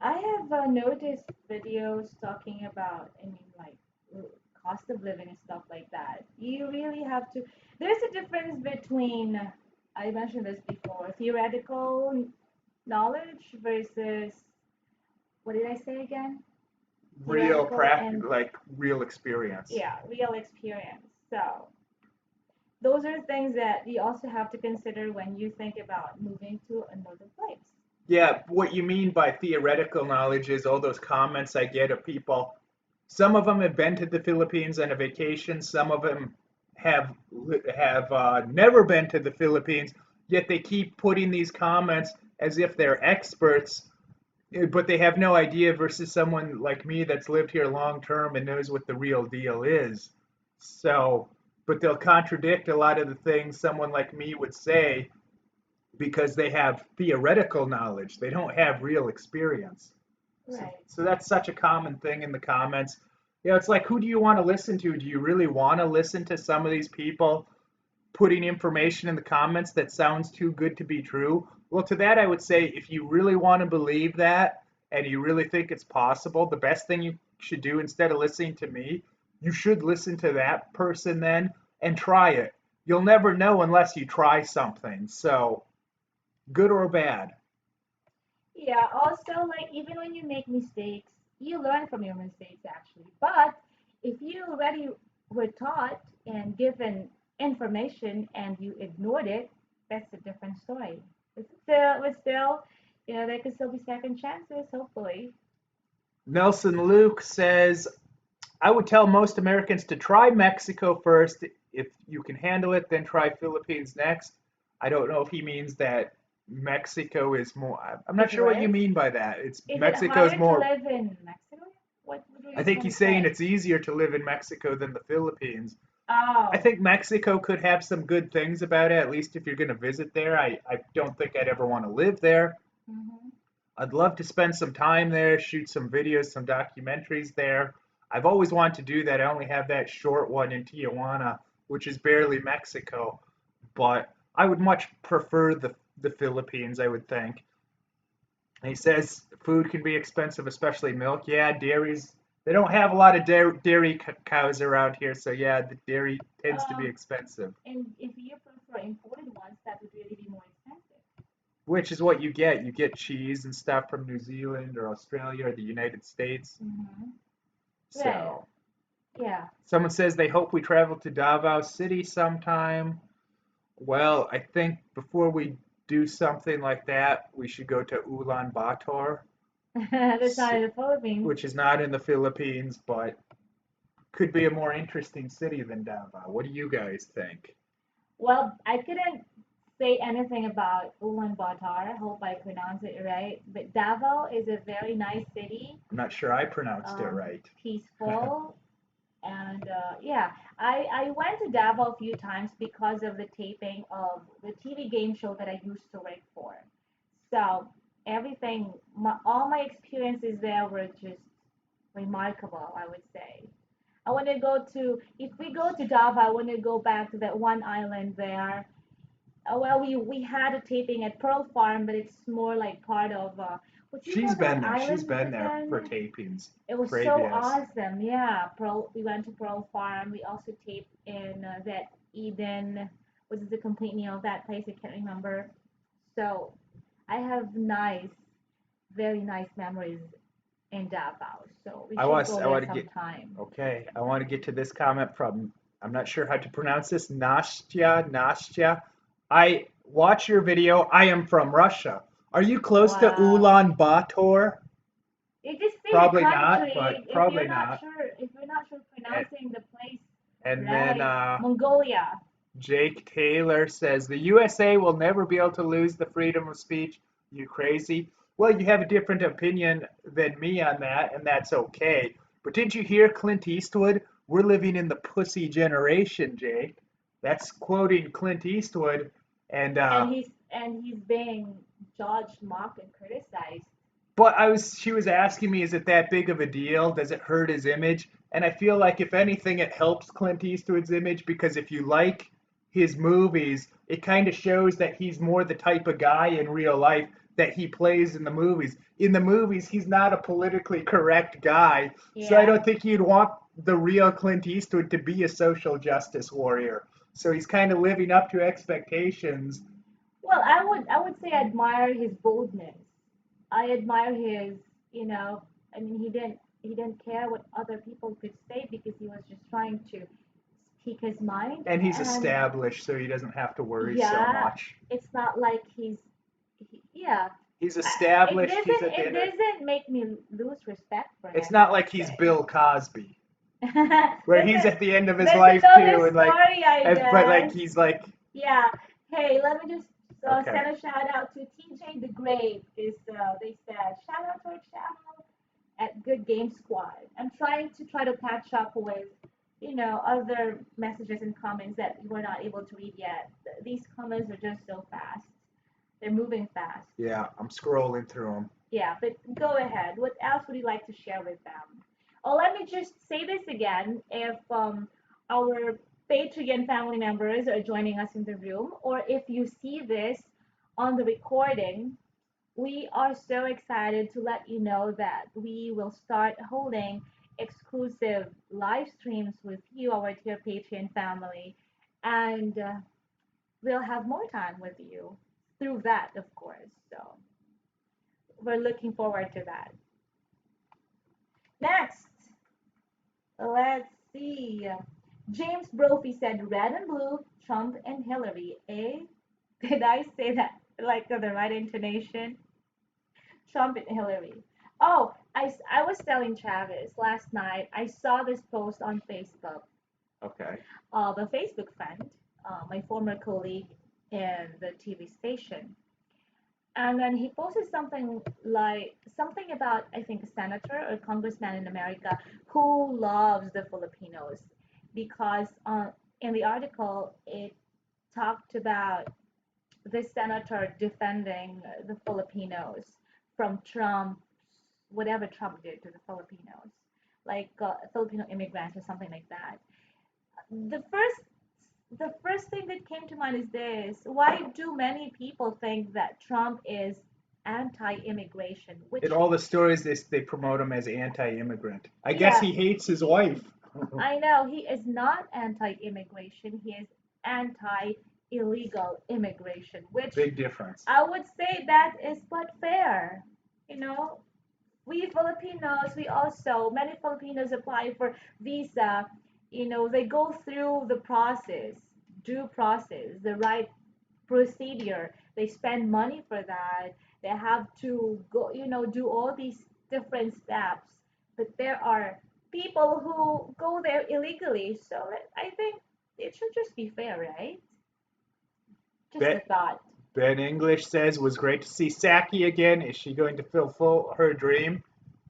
Speaker 2: I have noticed videos talking about, I mean, like cost of living and stuff like that. You really have to. There's a difference between, I mentioned this before, theoretical knowledge versus, what did I say again?
Speaker 1: Real
Speaker 2: Theoretical
Speaker 1: practice,
Speaker 2: and,
Speaker 1: like real experience.
Speaker 2: yeah, real experience. So those are things that you also have to consider when you think about moving to another place.
Speaker 1: Yeah, what you mean by theoretical knowledge is all those comments I get of people. Some of them have been to the Philippines on a vacation. Some of them have never been to the Philippines. Yet they keep putting these comments as if they're experts, but they have no idea. Versus someone like me that's lived here long term and knows what the real deal is. So, but they'll contradict a lot of the things someone like me would say because they have theoretical knowledge. They don't have real experience. So,
Speaker 2: Right.
Speaker 1: so that's such a common thing in the comments. It's like, who do you want to listen to? Do you really want to listen to some of these people putting information in the comments that sounds too good to be true? Well, to that, I would say if you really want to believe that and you really think it's possible, the best thing you should do instead of listening to me, you should listen to that person then and try it. You'll never know unless you try something. So, good or bad.
Speaker 2: Yeah, also, like, even when you make mistakes, you learn from your mistakes actually. But if you already were taught and given information and you ignored it, that's a different story. But still, there could still be second chances, hopefully.
Speaker 1: Nelson Luke says, I would tell most Americans to try Mexico first. If you can handle it, then try Philippines next. I don't know if he means that Mexico is more. I'm not
Speaker 2: Is
Speaker 1: sure what you
Speaker 2: worse?
Speaker 1: mean by that. It's
Speaker 2: Is it
Speaker 1: Mexico's
Speaker 2: harder to
Speaker 1: more.
Speaker 2: live in Mexico? What were
Speaker 1: I
Speaker 2: you
Speaker 1: think
Speaker 2: trying
Speaker 1: he's
Speaker 2: to
Speaker 1: saying
Speaker 2: say?
Speaker 1: it's easier to live in Mexico than the Philippines. I
Speaker 2: Oh.
Speaker 1: think Mexico could have some good things about it, at least if you're going to visit there. I don't think I'd ever want to live there.
Speaker 2: Hmm.
Speaker 1: I'd love to spend some time there, shoot some videos, some documentaries there. I've always wanted to do that. I only have that short one in Tijuana, which is barely Mexico, but I would much prefer the Philippines, I would think. And he says food can be expensive, especially milk. Yeah, dairies. They don't have a lot of dairy cows around here, so yeah, the dairy tends to be
Speaker 2: Um,
Speaker 1: expensive,
Speaker 2: and if you prefer imported ones, that would really be more expensive.
Speaker 1: which is what you get. You get cheese and stuff from New Zealand or Australia or the United States.
Speaker 2: Hmm. Right.
Speaker 1: So,
Speaker 2: Yeah.
Speaker 1: someone says they hope we travel to Davao City sometime. Well, I think before we do something like that, we should go to Ulaanbaatar,
Speaker 2: That's not in the Philippines.
Speaker 1: which is not in the Philippines, but could be a more interesting city than Davao. What do you guys think?
Speaker 2: Well, I couldn't say anything about Ulaanbaatar. Hope I pronounced it right. But Davao is a very nice city,
Speaker 1: I'm not sure I pronounced it right.
Speaker 2: peaceful, and yeah, I went to Davao a few times because of the taping of the TV game show that I used to work for. So all my experiences there were just remarkable, I would say. I want to go to, if we go to Davao, I want to go back to that one island there. Well, we had a taping at Pearl Farm, but it's more like part of, what do you
Speaker 1: She's
Speaker 2: call that
Speaker 1: been there. She's
Speaker 2: island
Speaker 1: been there for
Speaker 2: again?
Speaker 1: tapings
Speaker 2: It was
Speaker 1: for
Speaker 2: so
Speaker 1: ABS.
Speaker 2: awesome. Yeah, we went to Pearl Farm. We also taped in that Eden, what is the complete name of that place? I can't remember. So I have very nice memories in Davao. So we should go
Speaker 1: I
Speaker 2: there
Speaker 1: want to get
Speaker 2: sometime.
Speaker 1: okay. I want to get to this comment from. I'm not sure how to pronounce this. Nastya. I watch your video. I am from Russia. Are you close to
Speaker 2: Wow.
Speaker 1: Ulaanbaatar?
Speaker 2: You just say the
Speaker 1: Probably not,
Speaker 2: country
Speaker 1: but probably not.
Speaker 2: if you're not sure
Speaker 1: And,
Speaker 2: pronouncing the place
Speaker 1: and then
Speaker 2: right. Mongolia.
Speaker 1: Jake Taylor says the USA will never be able to lose the freedom of speech. You crazy? Well, you have a different opinion than me on that, and that's okay. But did you hear Clint Eastwood? We're living in the pussy generation, Jake. That's quoting Clint Eastwood, and
Speaker 2: And he's being judged, mocked, and criticized.
Speaker 1: but she was asking me, is it that big of a deal? Does it hurt his image? And I feel like if anything, it helps Clint Eastwood's image because if you like his movies, it kind of shows that he's more the type of guy in real life that he plays in the movies. In the movies, he's not a politically correct guy. So I
Speaker 2: Yeah.
Speaker 1: don't think you'd want the real Clint Eastwood to be a social justice warrior. So he's kind of living up to expectations.
Speaker 2: Well, I would say I admire his boldness. I admire his, you know, I mean he didn't care what other people could say because he was just trying to speak his mind.
Speaker 1: And he's
Speaker 2: And
Speaker 1: established, so he doesn't have to worry so
Speaker 2: yeah,
Speaker 1: much.
Speaker 2: it's not like yeah.
Speaker 1: He's
Speaker 2: It
Speaker 1: established. He's
Speaker 2: doesn't
Speaker 1: at the
Speaker 2: it
Speaker 1: end of.
Speaker 2: doesn't make me lose respect for
Speaker 1: It's
Speaker 2: him, I
Speaker 1: not
Speaker 2: would
Speaker 1: like he's
Speaker 2: say.
Speaker 1: Bill Cosby, where
Speaker 2: that's
Speaker 1: he's
Speaker 2: a
Speaker 1: at the end of his
Speaker 2: that's
Speaker 1: life
Speaker 2: another
Speaker 1: too, and like,
Speaker 2: story, I
Speaker 1: but like
Speaker 2: guess.
Speaker 1: he's like,
Speaker 2: Yeah. Hey, let me just
Speaker 1: okay,
Speaker 2: send a shout out to TJ the Great. Is they said shout out to our channel at Good Game Squad. I'm trying to catch up with other messages and comments that we're not able to read yet. These comments are just so fast. They're moving fast.
Speaker 1: yeah, I'm scrolling through them.
Speaker 2: Yeah, but go ahead. What else would you like to share with them? Oh, let me just say this again. If our Patreon family members are joining us in the room, or if you see this on the recording, we are so excited to let you know that we will start holding exclusive live streams with you, our dear Patreon family, and we'll have more time with you through that, of course. So we're looking forward to that. Next, let's see. James Brophy said red and blue, Trump and Hillary. Eh? Did I say that like with the right intonation? Trump and Hillary. Oh, I was telling Travis last night, I saw this post on Facebook
Speaker 1: Okay.
Speaker 2: of a Facebook friend, my former colleague in the TV station. And then he posted something about, I think, a senator or congressman in America who loves the Filipinos because in the article it talked about this senator defending the Filipinos from Trump's whatever Trump did to the Filipinos, like Filipino immigrants or something like that. The first the first thing that came to mind is this: why do many people think that Trump is anti-immigration?
Speaker 1: In
Speaker 2: Which
Speaker 1: all the stories, they promote him as anti-immigrant. I guess
Speaker 2: yeah,
Speaker 1: he hates his wife.
Speaker 2: I know he is not anti-immigration. He is anti-illegal immigration, which
Speaker 1: Big difference.
Speaker 2: I would say that is but fair. You know, we Filipinos, we also many Filipinos apply for visa. You know, they go through the process, due process, the right procedure. They spend money for that. They have to go, do all these different steps. But there are people who go there illegally. So I think it should just be fair, right? Just a
Speaker 1: Ben,
Speaker 2: thought.
Speaker 1: Ben English says, was great to see Saki again. Is she going to fulfill her dream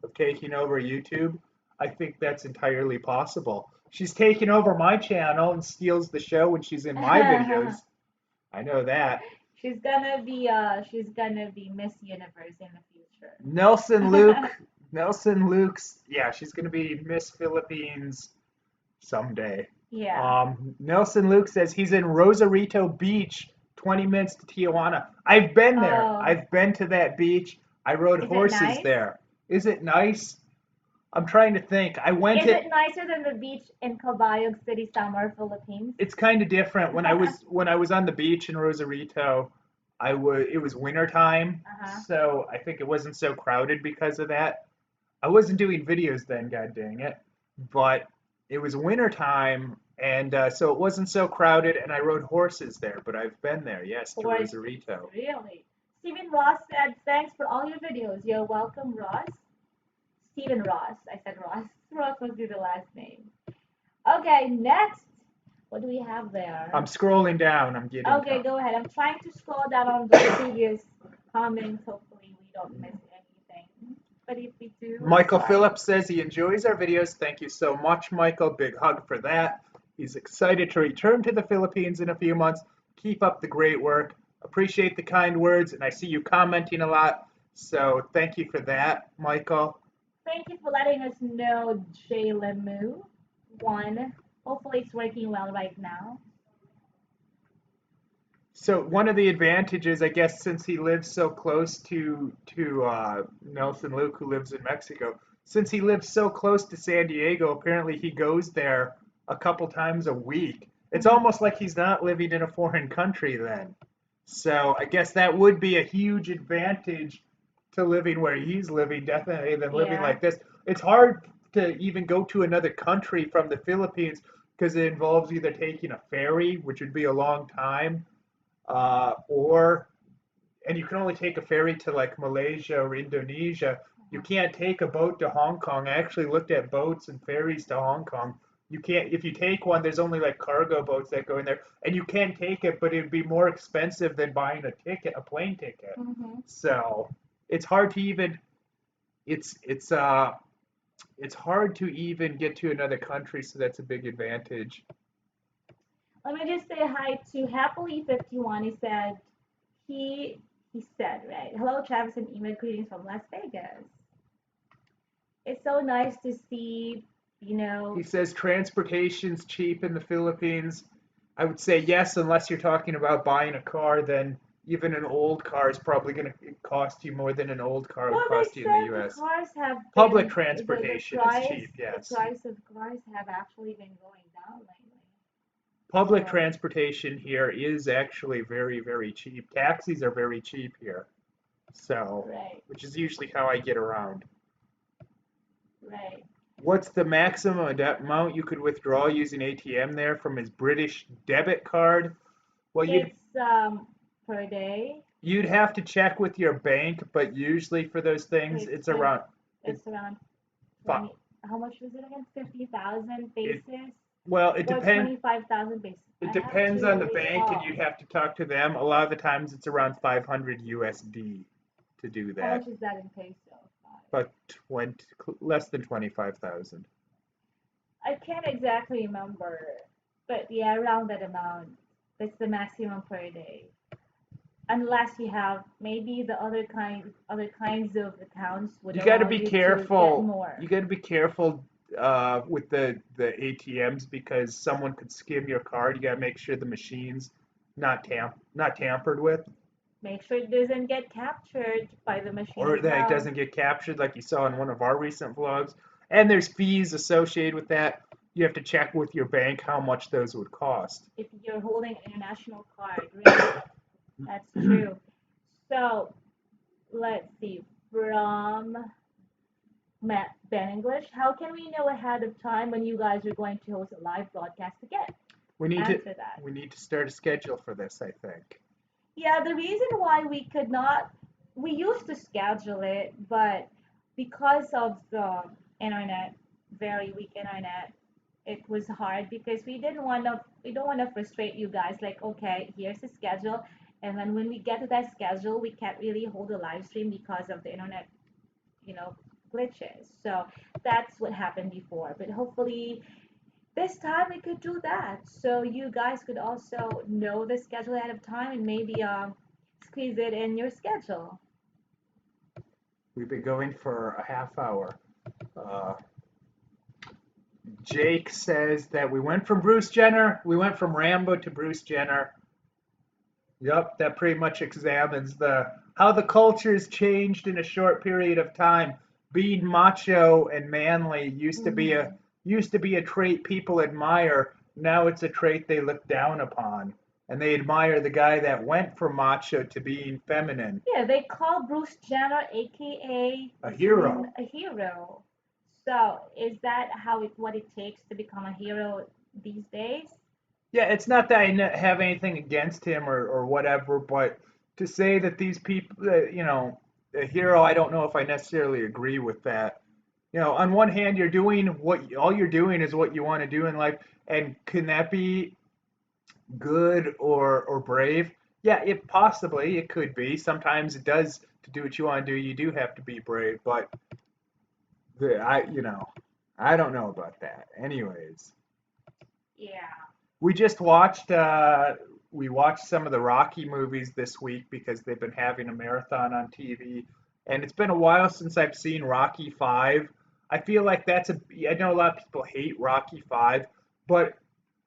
Speaker 1: of taking over YouTube? I think that's entirely possible. She's taken over my channel and steals the show when she's in my videos. I know that.
Speaker 2: She's gonna be Miss Universe in the future.
Speaker 1: Nelson Luke, Nelson Luke's, yeah, she's going to be Miss Philippines someday.
Speaker 2: Yeah.
Speaker 1: Nelson Luke says he's in Rosarito Beach, 20 minutes to Tijuana. I've been there.
Speaker 2: Oh,
Speaker 1: I've been to that beach. I rode
Speaker 2: is it
Speaker 1: horses
Speaker 2: nice?
Speaker 1: there. Is it nice? I'm trying to think. I went
Speaker 2: Is
Speaker 1: it.
Speaker 2: it nicer than the beach in Cabayog City, Samar, Philippines?
Speaker 1: It's kind of different. When I was on the beach in Rosarito, it was winter time,
Speaker 2: Uh-huh.
Speaker 1: so I think it wasn't so crowded because of that. I wasn't doing videos then, god dang it. But it was winter time, and so it wasn't so crowded, and I rode horses there. But I've been there, yes, to
Speaker 2: Horses,
Speaker 1: Rosarito.
Speaker 2: really. Stephen Ross said, thanks for all your videos. You're welcome, Ross. Stephen Ross. I said Ross. Ross must be the last name. Okay, next. What do we have there?
Speaker 1: I'm scrolling down. I'm getting
Speaker 2: Okay,
Speaker 1: to.
Speaker 2: go ahead. I'm trying to scroll down on the previous comments. Hopefully, we don't miss anything. But if we do, I'm
Speaker 1: Michael
Speaker 2: sorry.
Speaker 1: Phillips says he enjoys our videos. Thank you so much, Michael. Big hug for that. He's excited to return to the Philippines in a few months. Keep up the great work. Appreciate the kind words, and I see you commenting a lot. So thank you for that, Michael.
Speaker 2: Thank you for letting us know, Jay Lemu. One. Hopefully, it's working well right now.
Speaker 1: So one of the advantages, I guess, since he lives so close to Nelson Luke, who lives in Mexico, since he lives so close to San Diego, apparently he goes there a couple times a week. It's
Speaker 2: Mhm.
Speaker 1: almost like he's not living in a foreign country then. So I guess that would be a huge advantage to living where he's living, definitely, than living
Speaker 2: Yeah.
Speaker 1: like this. It's hard to even go to another country from the Philippines because it involves either taking a ferry, which would be a long time, or and you can only take a ferry to like Malaysia or Indonesia. You can't take a boat to Hong Kong. I actually looked at boats and ferries to Hong Kong. You can't, if you take one, there's only like cargo boats that go in there, and you can take it, but it'd be more expensive than buying a plane ticket.
Speaker 2: Hmm.
Speaker 1: So it's hard to even, it's hard to even get to another country. So that's a big advantage.
Speaker 2: Let me just say hi to Happily 51. He said, right? Hello, Travis and Ima. Greetings from Las Vegas. It's so nice to see, you
Speaker 1: He
Speaker 2: know,
Speaker 1: says transportation's cheap in the Philippines. I would say yes, unless you're talking about buying a car, then Even an old car is probably going to cost you more than an old car would
Speaker 2: Well, they
Speaker 1: cost you in the
Speaker 2: said the
Speaker 1: U.S.
Speaker 2: cars have
Speaker 1: Public
Speaker 2: been the
Speaker 1: transportation is
Speaker 2: price
Speaker 1: cheap, yes.
Speaker 2: of cars have actually been going down lately.
Speaker 1: Public
Speaker 2: So
Speaker 1: transportation here is actually very, very cheap. Taxis are very cheap here. So,
Speaker 2: right,
Speaker 1: which is usually how I get around.
Speaker 2: right.
Speaker 1: What's the maximum amount you could withdraw using ATM there from his British debit card? Well,
Speaker 2: It's per day.
Speaker 1: you'd have to check with your bank, but usually for those things,
Speaker 2: It's
Speaker 1: it's around it,
Speaker 2: it's around
Speaker 1: fi-
Speaker 2: 20. How much was it again? 50,000
Speaker 1: it
Speaker 2: basis
Speaker 1: well, it
Speaker 2: or
Speaker 1: depends.
Speaker 2: 25,000 basis.
Speaker 1: It
Speaker 2: I have
Speaker 1: depends on the
Speaker 2: to.
Speaker 1: bank, and
Speaker 2: Oh,
Speaker 1: you'd have to talk to them. A lot of the times, it's around 500 USD to do
Speaker 2: how
Speaker 1: that,
Speaker 2: much is that in pesos?
Speaker 1: but 20 less than 25,000.
Speaker 2: I can't exactly remember, but yeah, around that amount. That's the maximum per day. Unless you have maybe the other kinds of accounts would
Speaker 1: You got to
Speaker 2: allow
Speaker 1: be
Speaker 2: you to get
Speaker 1: careful.
Speaker 2: more.
Speaker 1: You got to be careful with the ATMs because someone could skim your card. You got to make sure the machine's not tampered with,
Speaker 2: Make sure it doesn't get captured by the machine
Speaker 1: or
Speaker 2: as
Speaker 1: that it
Speaker 2: well.
Speaker 1: doesn't get captured like you saw in one of our recent vlogs. And there's fees associated with that. You have to check with your bank how much those would cost.
Speaker 2: If you're holding an international card, right? That's true. So let's see. From Ben English, how can we know ahead of time when you guys are going to host a live broadcast again?
Speaker 1: We need to
Speaker 2: Answer that.
Speaker 1: we need to start a schedule for this, I think.
Speaker 2: Yeah, the reason why we could not, we used to schedule it, but because of the internet, very weak internet, it was hard because we don't want to frustrate you guys. Like, okay, here's the schedule, and then when we get to that schedule, we can't really hold a live stream because of the internet, you know, glitches. So that's what happened before. But hopefully this time we could do that. So you guys could also know the schedule ahead of time and maybe squeeze it in your schedule.
Speaker 1: We've been going for a half hour. Uh, Jake says that we went from Rambo to Bruce Jenner. Yep, that pretty much examines the how the culture's changed in a short period of time. Being macho and manly
Speaker 2: Hmm.
Speaker 1: used to be a trait people admire. Now it's a trait they look down upon, and they admire the guy that went from macho to being feminine,
Speaker 2: Yeah, they call Bruce Jenner, aka
Speaker 1: a
Speaker 2: what's her name,
Speaker 1: hero.
Speaker 2: a hero. So is that how it what it takes to become a hero these days?
Speaker 1: Yeah, it's not that have anything against him or whatever, but to say that these people, a hero, I don't know if I necessarily agree with that. On one hand, all you're doing is what you want to do in life, and can that be good or brave? Yeah, it could be. Sometimes it does to do what you want to do. You do have to be brave, but I don't know about that. Anyways.
Speaker 2: Yeah.
Speaker 1: We just watched some of the Rocky movies this week because they've been having a marathon on TV, and it's been a while since I've seen Rocky 5. I feel like I know a lot of people hate Rocky 5, but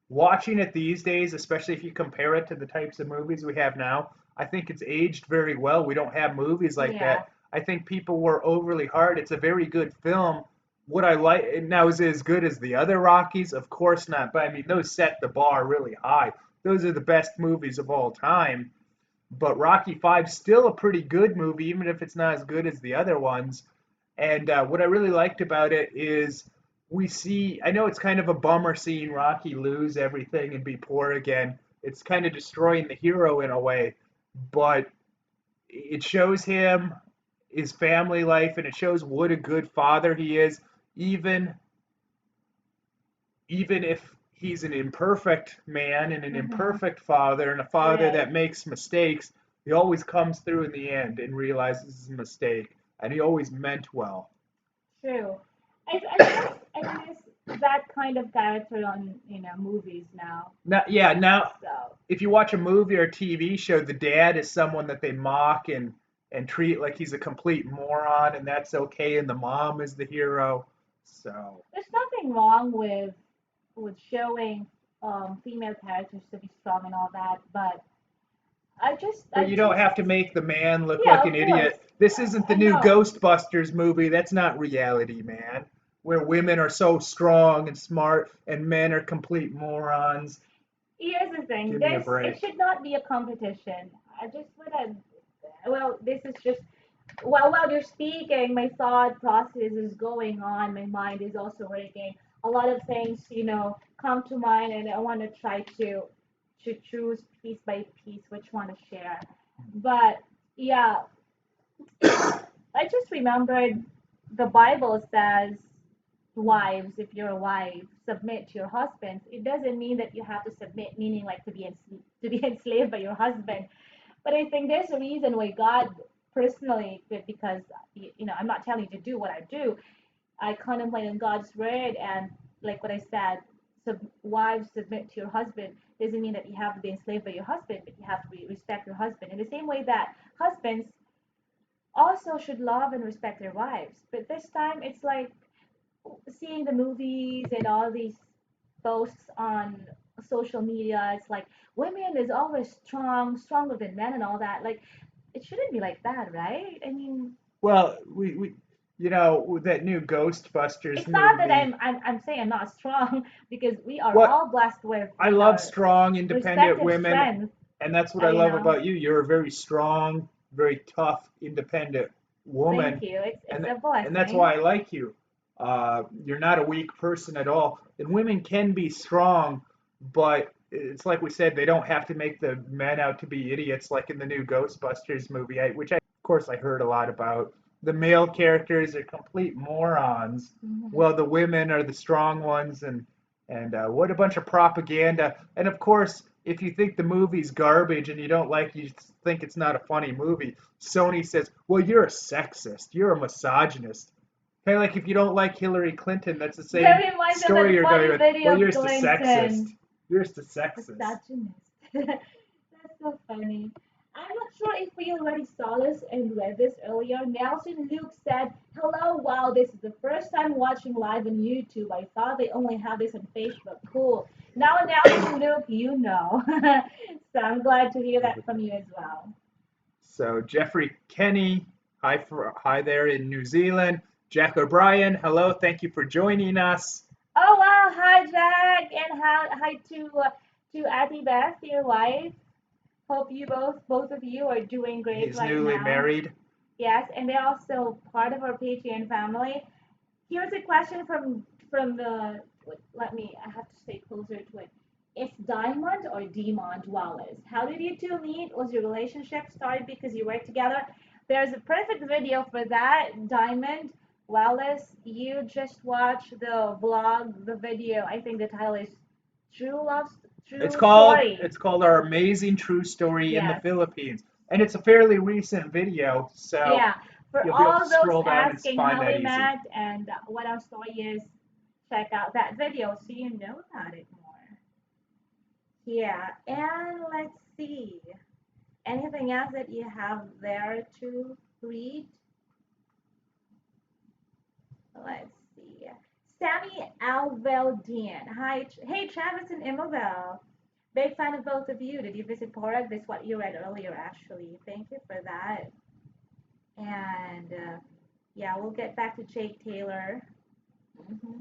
Speaker 1: watching it these days, especially if you compare it to the types of movies we have now, I think it's aged very well. We don't have movies like
Speaker 2: Yeah.
Speaker 1: that. I think people were overly hard. It's a very good film. What I like now is it as good as the other Rockies? Of course not. But I mean, those set the bar really high. Those are the best movies of all time. But Rocky 5's still a pretty good movie, even if it's not as good as the other ones. And what I really liked about it is I know it's kind of a bummer seeing Rocky lose everything and be poor again. It's kind of destroying the hero in a way, but it shows him his family life and it shows what a good father he is, even even if he's an imperfect man and an
Speaker 2: Mhm.
Speaker 1: imperfect father and a father
Speaker 2: Right.
Speaker 1: that makes mistakes, he always comes through in the end and realizes his mistake, and he always meant well.
Speaker 2: True. I miss that kind of character on movies now.
Speaker 1: Now
Speaker 2: So
Speaker 1: if you watch a movie or a TV show, the dad is someone that they mock and treat like he's a complete moron, and that's okay, and the mom is the hero. So
Speaker 2: there's nothing wrong with showing female characters to be strong and all that, but
Speaker 1: But
Speaker 2: I
Speaker 1: you don't
Speaker 2: just,
Speaker 1: have to make the man look
Speaker 2: yeah,
Speaker 1: like
Speaker 2: of
Speaker 1: an
Speaker 2: course.
Speaker 1: idiot. This isn't the
Speaker 2: I
Speaker 1: new
Speaker 2: know.
Speaker 1: Ghostbusters movie. That's not reality, man. Where women are so strong and smart and men are complete morons.
Speaker 2: Here's the thing.
Speaker 1: Give me a
Speaker 2: It
Speaker 1: break.
Speaker 2: should not be a competition. I just wanna. Well, this is just. Well, while you're speaking, my thought process is going on. My mind is also working. A lot of things, come to mind, and I want to try to choose piece by piece which one to share. But yeah, I just remembered the Bible says, wives, if you're a wife, submit to your husbands. It doesn't mean that you have to submit, meaning like to be enslaved by your husband. But I think there's a reason why God personally, because I'm not telling you to do what I do. I contemplate on God's word, and like what I said, wives submit to your husband doesn't mean that you have to be enslaved by your husband, but you have to respect your husband in the same way that husbands also should love and respect their wives. But this time it's like seeing the movies and all these posts on social media. It's like women is always strong, stronger than men, and all that. Like it shouldn't be like that, right? I mean,
Speaker 1: Well, we with that new Ghostbusters
Speaker 2: it's not that
Speaker 1: movie.
Speaker 2: I'm saying I'm not strong because we are
Speaker 1: What
Speaker 2: all blessed with
Speaker 1: I
Speaker 2: with
Speaker 1: love
Speaker 2: our
Speaker 1: strong, independent
Speaker 2: respective
Speaker 1: women,
Speaker 2: strength.
Speaker 1: and that's what I
Speaker 2: You
Speaker 1: love
Speaker 2: know.
Speaker 1: about you. You're a very strong, very tough, independent
Speaker 2: Thank
Speaker 1: woman,
Speaker 2: you. It's
Speaker 1: and
Speaker 2: a
Speaker 1: and that's why
Speaker 2: blessing.
Speaker 1: I like you. You're not a weak person at all. And women can be strong, but it's like we said, they don't have to make the men out to be idiots, like in the new Ghostbusters movie, which of course I heard a lot about. The male characters are complete morons,
Speaker 2: Hmm.
Speaker 1: while the women are the strong ones, and what a bunch of propaganda. And of course, if you think the movie's garbage and you think it's not a funny movie, Sony says, well, you're a sexist, you're a misogynist. Kind of like if you don't like Hillary Clinton, that's the
Speaker 2: That
Speaker 1: same
Speaker 2: reminds me of
Speaker 1: story
Speaker 2: that
Speaker 1: you're going
Speaker 2: funny
Speaker 1: with. Well,
Speaker 2: video
Speaker 1: you're
Speaker 2: of
Speaker 1: just a sexist.
Speaker 2: Clinton.
Speaker 1: You're just a sexist.
Speaker 2: Misogynist. That's so funny. I'm not sure if we already saw this and read this earlier. Nelson Luke said, "Hello, wow, this is the first time watching live on YouTube. I thought they only have this on Facebook. Cool. Now, Nelson Luke, you know." So I'm glad to hear that from you as well.
Speaker 1: So Jeffrey Kenny, hi there in New Zealand. Jack O'Brien, hello, thank you for joining us.
Speaker 2: Oh wow, hi Jack, and hi to Auntie Beth, your wife. Hope you both of you are doing great
Speaker 1: He's
Speaker 2: right
Speaker 1: newly
Speaker 2: now.
Speaker 1: married.
Speaker 2: Yes, and they're also part of our Patreon family. Here's a question from the. Let me. I have to stay closer to it. It's Diamond or Demond Wallace. How did you two meet? Was your relationship started because you worked together? There's a perfect video for that. Diamond Wallace, you just watch the vlog, the video. I think the title is True Love,
Speaker 1: It's
Speaker 2: True
Speaker 1: called
Speaker 2: Story.
Speaker 1: it's called Our Amazing True Story in the
Speaker 2: Yes.
Speaker 1: Philippines, and it's a fairly recent video, so
Speaker 2: Yeah, for
Speaker 1: you'll be able to
Speaker 2: all those
Speaker 1: scroll down and
Speaker 2: asking
Speaker 1: find
Speaker 2: how
Speaker 1: that
Speaker 2: we
Speaker 1: easy.
Speaker 2: met and what our story is, check out that video so you know about it more. Yeah, and let's see. Anything else that you have there to read? Let's see. Sammy Alveldine. Hi, hey Travis and Imabel. Big fan of both of you. Did you visit Porag? This is what you read earlier, actually. Thank you for that. And yeah, we'll get back to Jake Taylor. Hmm.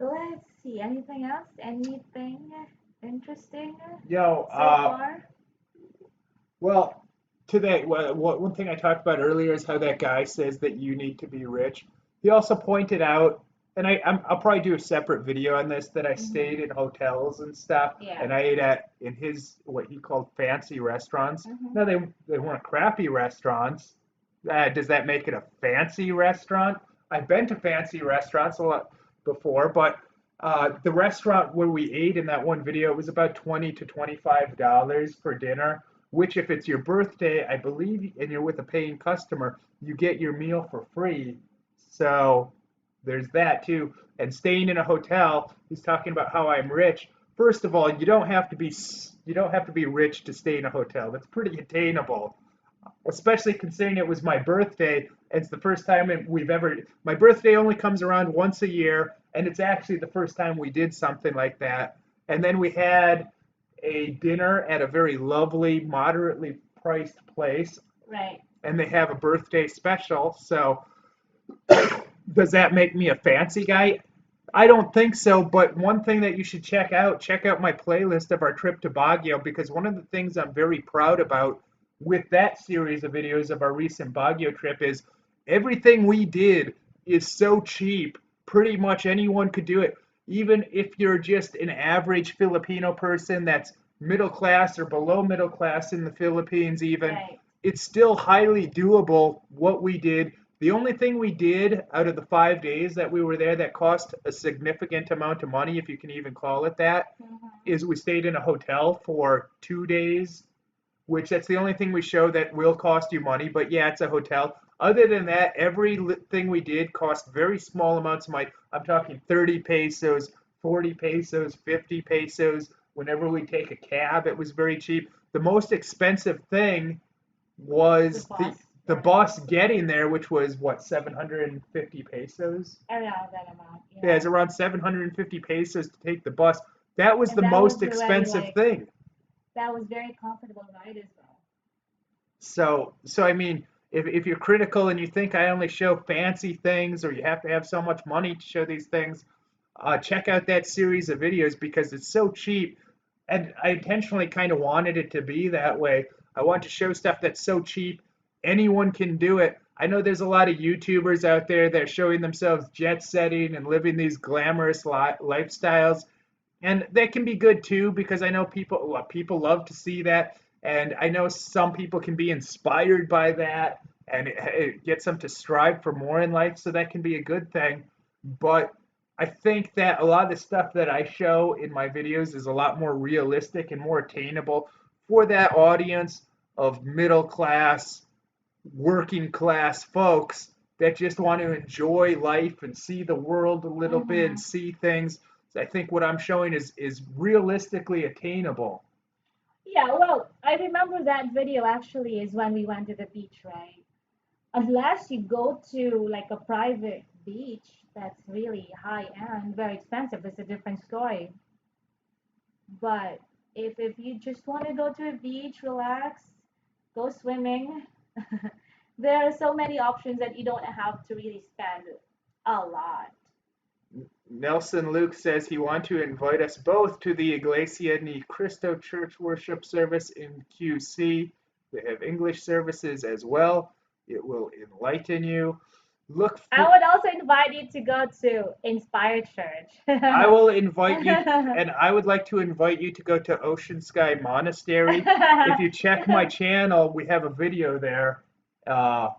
Speaker 2: Let's see. Anything else? Anything interesting
Speaker 1: Yo,
Speaker 2: so far?
Speaker 1: well, today, one thing I talked about earlier is how that guy says that you need to be rich. He also pointed out, and I'll probably do a separate video on this, that I
Speaker 2: Hmm.
Speaker 1: stayed in hotels and stuff,
Speaker 2: Yeah.
Speaker 1: and I ate at in his what he called fancy restaurants.
Speaker 2: Hmm.
Speaker 1: No, they weren't crappy restaurants. Does that make it a fancy restaurant? I've been to fancy restaurants a lot before, but the restaurant where we ate in that one video it was about $20 to $25 for dinner. Which, if it's your birthday, I believe, and you're with a paying customer, you get your meal for free. So there's that too. And staying in a hotel, he's talking about how I'm rich. First of all, you don't have to be rich to stay in a hotel. That's pretty attainable, especially considering it was my birthday. It's the first time we've ever. My birthday only comes around once a year, and it's actually the first time we did something like that. And then we had a dinner at a very lovely, moderately priced place,
Speaker 2: Right.
Speaker 1: and they have a birthday special. So does that make me a fancy guy? I don't think so, but one thing that you should check out my playlist of our trip to Baguio, because one of the things I'm very proud about with that series of videos of our recent Baguio trip is everything we did is so cheap. Pretty much anyone could do it. Even if you're just an average Filipino person that's middle class or below middle class in the Philippines even,
Speaker 2: Right.
Speaker 1: it's still highly doable what we did. The only thing we did out of the 5 days that we were there that cost a significant amount of money, if you can even call it that,
Speaker 2: Mm-hmm.
Speaker 1: is we stayed in a hotel for 2 days, which that's the only thing we show that will cost you money. But yeah, it's a hotel. Other than that, everything we did cost very small amounts of money. I'm talking 30 pesos, 40 pesos, 50 pesos. Whenever we take a cab, it was very cheap. The most expensive thing
Speaker 2: The
Speaker 1: was
Speaker 2: bus,
Speaker 1: the
Speaker 2: right?
Speaker 1: bus getting there, which was what, 750 pesos?
Speaker 2: Around that amount,
Speaker 1: Yeah,
Speaker 2: yeah.
Speaker 1: it's around 750 pesos to take the bus. That was
Speaker 2: And
Speaker 1: the
Speaker 2: that was
Speaker 1: most
Speaker 2: already
Speaker 1: expensive
Speaker 2: like
Speaker 1: thing.
Speaker 2: that was very comfortable ride as well.
Speaker 1: So I mean, if you're critical and you think I only show fancy things or you have to have so much money to show these things, check out that series of videos because it's so cheap. And I intentionally kind of wanted it to be that way. I want to show stuff that's so cheap, anyone can do it. I know there's a lot of YouTubers out there that are showing themselves jet setting and living these glamorous lifestyles, and that can be good too because I know people love to see that, and I know some people can be inspired by that, and it gets them to strive for more in life. So that can be a good thing. But I think that a lot of the stuff that I show in my videos is a lot more realistic and more attainable for that audience of middle class, working class folks that just want to enjoy life and see the world a little bit and
Speaker 2: Mm-hmm.
Speaker 1: see things. So I think what I'm showing is realistically attainable.
Speaker 2: Yeah, well, I remember that video actually is when we went to the beach, right? Unless you go to like a private beach that's really high end, very expensive, it's a different story. But if you just want to go to a beach, relax, go swimming, there are so many options that you don't have to really spend a lot.
Speaker 1: Nelson Luke says he wants to invite us both to the Iglesia Ni Cristo church worship service in QC. They have English services as well. It will enlighten you. Look
Speaker 2: I
Speaker 1: for,
Speaker 2: would also invite you to go to Inspired Church.
Speaker 1: I will invite you, and I would like to invite you to go to Ocean Sky Monastery. If you check my channel, we have a video there. Uh,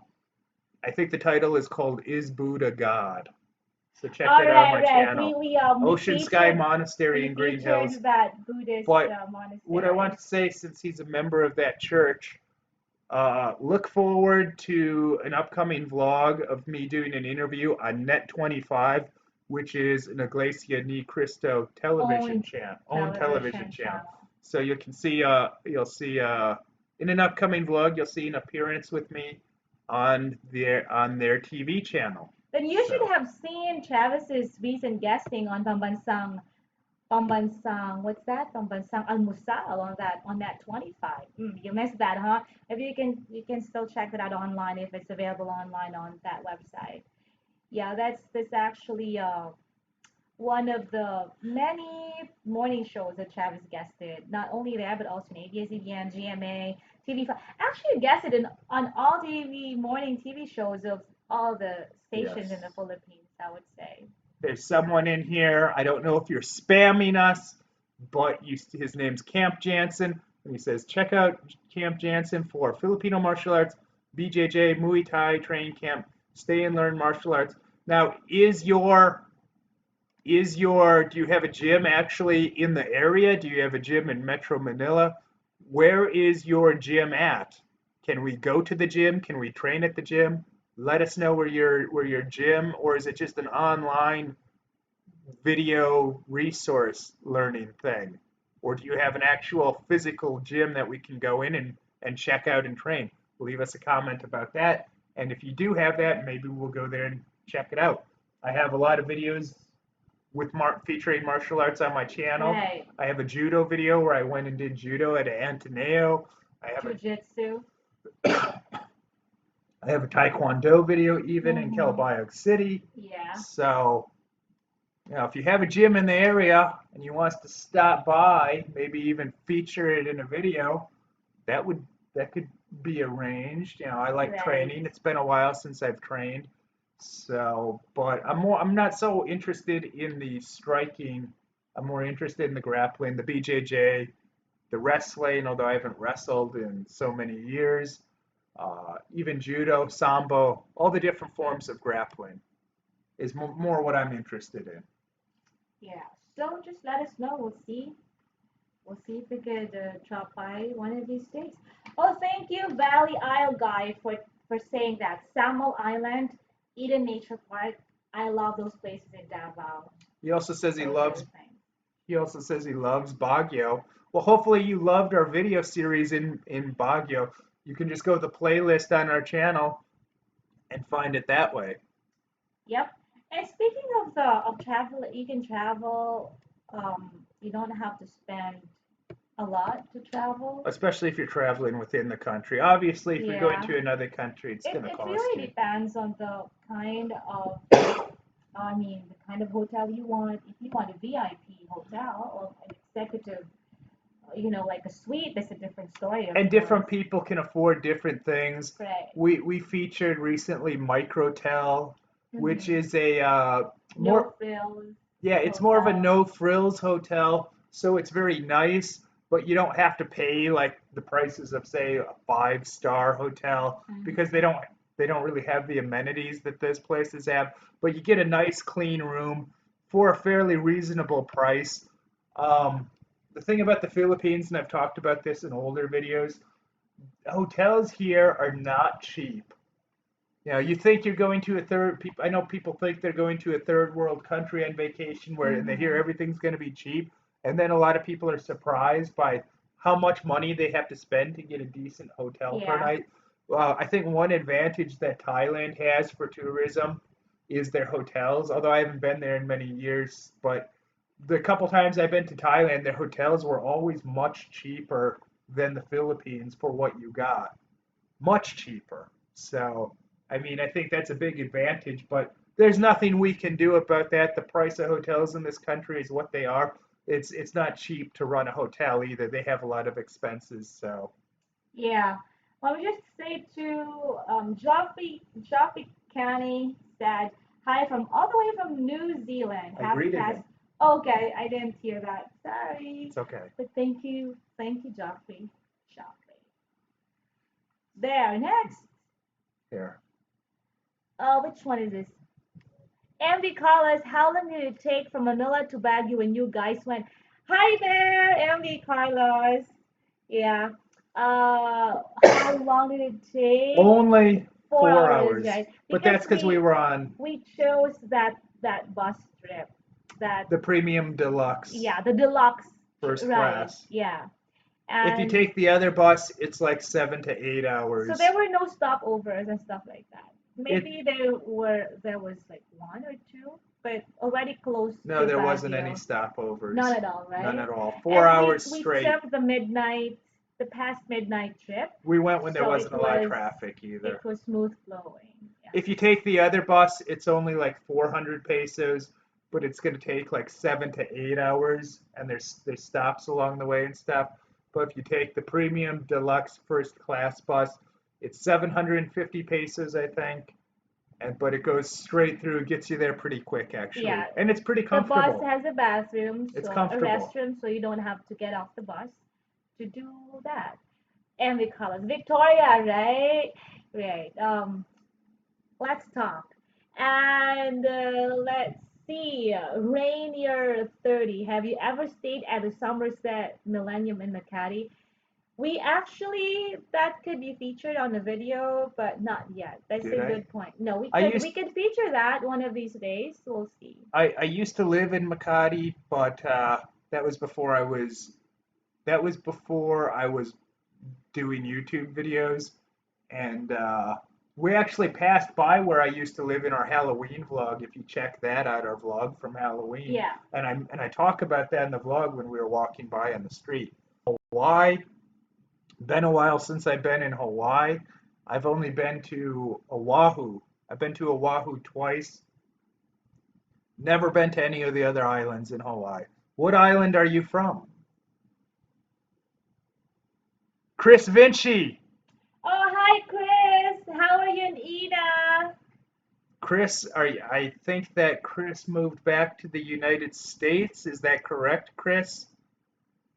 Speaker 1: I think the title is called "Is Buddha God?" So check
Speaker 2: All
Speaker 1: that out on
Speaker 2: right,
Speaker 1: my
Speaker 2: right.
Speaker 1: channel.
Speaker 2: We
Speaker 1: Ocean Sky
Speaker 2: featured
Speaker 1: Monastery in Green Hills.
Speaker 2: that Buddhist
Speaker 1: But what I want
Speaker 2: monastery.
Speaker 1: to say, since he's a member of that church, look forward to an upcoming vlog of me doing an interview on Net 25, which is an Iglesia Ni Cristo television
Speaker 2: Owned
Speaker 1: channel, own television
Speaker 2: television
Speaker 1: channel.
Speaker 2: channel.
Speaker 1: So you can see, you'll see in an upcoming vlog, you'll see an appearance with me on their TV channel.
Speaker 2: Then you should
Speaker 1: So
Speaker 2: have seen Travis's recent guesting on what's that? Pambansang Almusal on that 25. You missed that, huh? Maybe you can still check it out online if it's available online on that website. Yeah, that's actually one of the many morning shows that Travis guested. Not only there, but also in ABS-CBN, GMA, TV5. Actually, guested on all TV morning TV shows of all the stations in the
Speaker 1: yes.
Speaker 2: Philippines, I would say.
Speaker 1: There's someone in here. I don't know if you're spamming us, but his name's Camp Jansen, and he says check out Camp Jansen for Filipino martial arts, BJJ, Muay Thai training camp. Stay and learn martial arts. Now, do you have a gym actually in the area? Do you have a gym in Metro Manila? Where is your gym at? Can we go to the gym? Can we train at the gym? Let us know where your gym, or is it just an online video resource learning thing? Or do you have an actual physical gym that we can go in and check out and train? Leave us a comment about that. And if you do have that, maybe we'll go there and check it out. I have a lot of videos with featuring martial arts on my channel.
Speaker 2: Right.
Speaker 1: I have a judo video where I went and did judo at Antoneo. I have
Speaker 2: Jiu-jitsu.
Speaker 1: I have a taekwondo video even in
Speaker 2: Mm-hmm.
Speaker 1: Calbayog City.
Speaker 2: Yeah.
Speaker 1: So, if you have a gym in the area and you want us to stop by, maybe even feature it in a video, that could be arranged. I like
Speaker 2: Right.
Speaker 1: training. It's been a while since I've trained. So, but I'm not so interested in the striking. I'm more interested in the grappling, the BJJ, the wrestling, although I haven't wrestled in so many years. Even judo, sambo, all the different forms of grappling is more what I'm interested in.
Speaker 2: Yeah. So just let us know. We'll see. We'll see if we could drop by one of these days. Oh, thank you, Valley Isle guy, for saying that. Samuel Island, Eden Nature Park. I love those places in Davao.
Speaker 1: He also says
Speaker 2: Those are the things.
Speaker 1: he also says he loves Baguio. Well, hopefully you loved our video series in Baguio. You can just go to the playlist on our channel and find it that way.
Speaker 2: Yep. And speaking of travel, you can travel. You don't have to spend a lot to travel.
Speaker 1: Especially if you're traveling within the country. Obviously, if you're going
Speaker 2: Yeah.
Speaker 1: to another country, it's going to
Speaker 2: It
Speaker 1: cost
Speaker 2: really
Speaker 1: you.
Speaker 2: depends on the kind of, the kind of hotel you want. If you want a VIP hotel or an executive, like a suite, that's a different story, of
Speaker 1: And different
Speaker 2: course.
Speaker 1: people can afford different things.
Speaker 2: Right.
Speaker 1: We featured recently Microtel, which
Speaker 2: Mm-hmm.
Speaker 1: is a
Speaker 2: No
Speaker 1: more
Speaker 2: frills
Speaker 1: yeah, it's more of a
Speaker 2: hotel.
Speaker 1: no frills hotel, so it's very nice, but you don't have to pay like the prices of say a 5-star hotel because
Speaker 2: Mm-hmm.
Speaker 1: they don't really have the amenities that those places have, but you get a nice clean room for a fairly reasonable price. Um, the thing about the Philippines, and I've talked about this in older videos, hotels here are not cheap. You think you're going to a third. I know people think they're going to a third world country on vacation where and they hear
Speaker 2: Mm-hmm.
Speaker 1: everything's going to be cheap, and then a lot of people are surprised by how much money they have to spend to get a decent hotel per
Speaker 2: Yeah.
Speaker 1: night. I think one advantage that Thailand has for tourism is their hotels. Although I haven't been there in many years, but the couple times I've been to Thailand, their hotels were always much cheaper than the Philippines for what you got. Much cheaper. So, I mean, I think that's a big advantage, but there's nothing we can do about that. The price of hotels in this country is what they are. It's not cheap to run a hotel either. They have a lot of expenses, so
Speaker 2: Yeah. Well, just say to Joffrey County said hi from all the way from New Zealand.
Speaker 1: I
Speaker 2: Happy
Speaker 1: greeted
Speaker 2: past.
Speaker 1: him.
Speaker 2: Okay, I didn't hear that. Sorry.
Speaker 1: It's okay.
Speaker 2: But thank you, Joffrey. Joffrey. There. Next.
Speaker 1: Here.
Speaker 2: Which one is this? MV Carlos, how long did it take from Manila to Baguio when you guys went? Hi there, MV Carlos. Yeah. How long did it take?
Speaker 1: Only
Speaker 2: 4 hours,
Speaker 1: 4 hours,
Speaker 2: right?
Speaker 1: but
Speaker 2: Because
Speaker 1: that's because we were on
Speaker 2: we chose that bus trip. That
Speaker 1: the premium deluxe
Speaker 2: Yeah, the deluxe,
Speaker 1: first
Speaker 2: right?
Speaker 1: class.
Speaker 2: Yeah.
Speaker 1: If you
Speaker 2: And
Speaker 1: take the other bus, it's like 7 to 8
Speaker 2: so
Speaker 1: hours.
Speaker 2: there were no stopovers and stuff like that.
Speaker 1: It
Speaker 2: Maybe there was like one or two, but already close
Speaker 1: No,
Speaker 2: to
Speaker 1: there wasn't any
Speaker 2: Baguio.
Speaker 1: stopovers.
Speaker 2: None at all,
Speaker 1: None
Speaker 2: right?
Speaker 1: at all. Four
Speaker 2: And
Speaker 1: hours
Speaker 2: we
Speaker 1: straight.
Speaker 2: took the past midnight trip,
Speaker 1: We went when there
Speaker 2: so
Speaker 1: wasn't a lot of traffic either.
Speaker 2: it was smooth flowing. Yeah.
Speaker 1: If you take the other bus, it's only like 400 pesos, but it's going to take like 7 to 8 hours, and there's stops along the way and stuff. But if you take the premium deluxe first class bus, it's 750 pesos, I think. But it goes straight through, gets you there pretty quick actually,
Speaker 2: Yeah,
Speaker 1: and it's pretty
Speaker 2: the bus
Speaker 1: comfortable.
Speaker 2: has a bathroom,
Speaker 1: It's
Speaker 2: so a
Speaker 1: comfortable.
Speaker 2: restroom, so you don't have to get off the bus to do that. And we call it Victoria, right? Right. Let's talk. And let's see. Rainier 30. Have you ever stayed at the Somerset Millennium in Makati? We actually that could be featured on the video, but not yet. That's
Speaker 1: Did
Speaker 2: a
Speaker 1: I?
Speaker 2: good point. No,
Speaker 1: I
Speaker 2: we
Speaker 1: used
Speaker 2: could feature that one of these days. We'll see.
Speaker 1: I used to live in Makati, but that was before I was that was before I was doing YouTube videos, and We actually passed by where I used to live in our Halloween vlog. If you check that out, our vlog from Halloween,
Speaker 2: Yeah.
Speaker 1: and I talk about that in the vlog when we were walking by on the street. Hawaii, been a while since I've been in Hawaii. I've only been to Oahu. I've been to Oahu twice. Never been to any of the other islands in Hawaii. What island are you from? Chris Vinci.
Speaker 2: Oh, hi, Chris. How are you and Ina?
Speaker 1: Chris, I think that Chris moved back to the United States. Is that correct, Chris?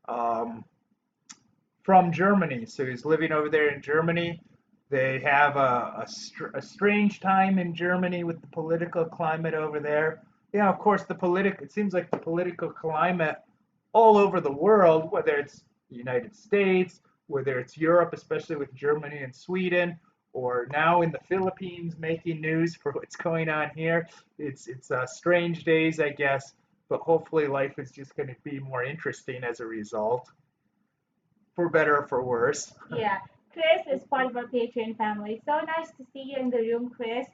Speaker 1: Um, from Germany. So he's living over there in Germany. They have a strange time in Germany with the political climate over there. Yeah, of course, it seems like the political climate all over the world, whether it's the United States, whether it's Europe, especially with Germany and Sweden, or now in the Philippines making news for what's going on here. It's strange days, I guess, but hopefully life is just going to be more interesting as a result, for better or for worse.
Speaker 2: Yeah, Chris is part of our Patreon family. So nice to see you in the room, Chris.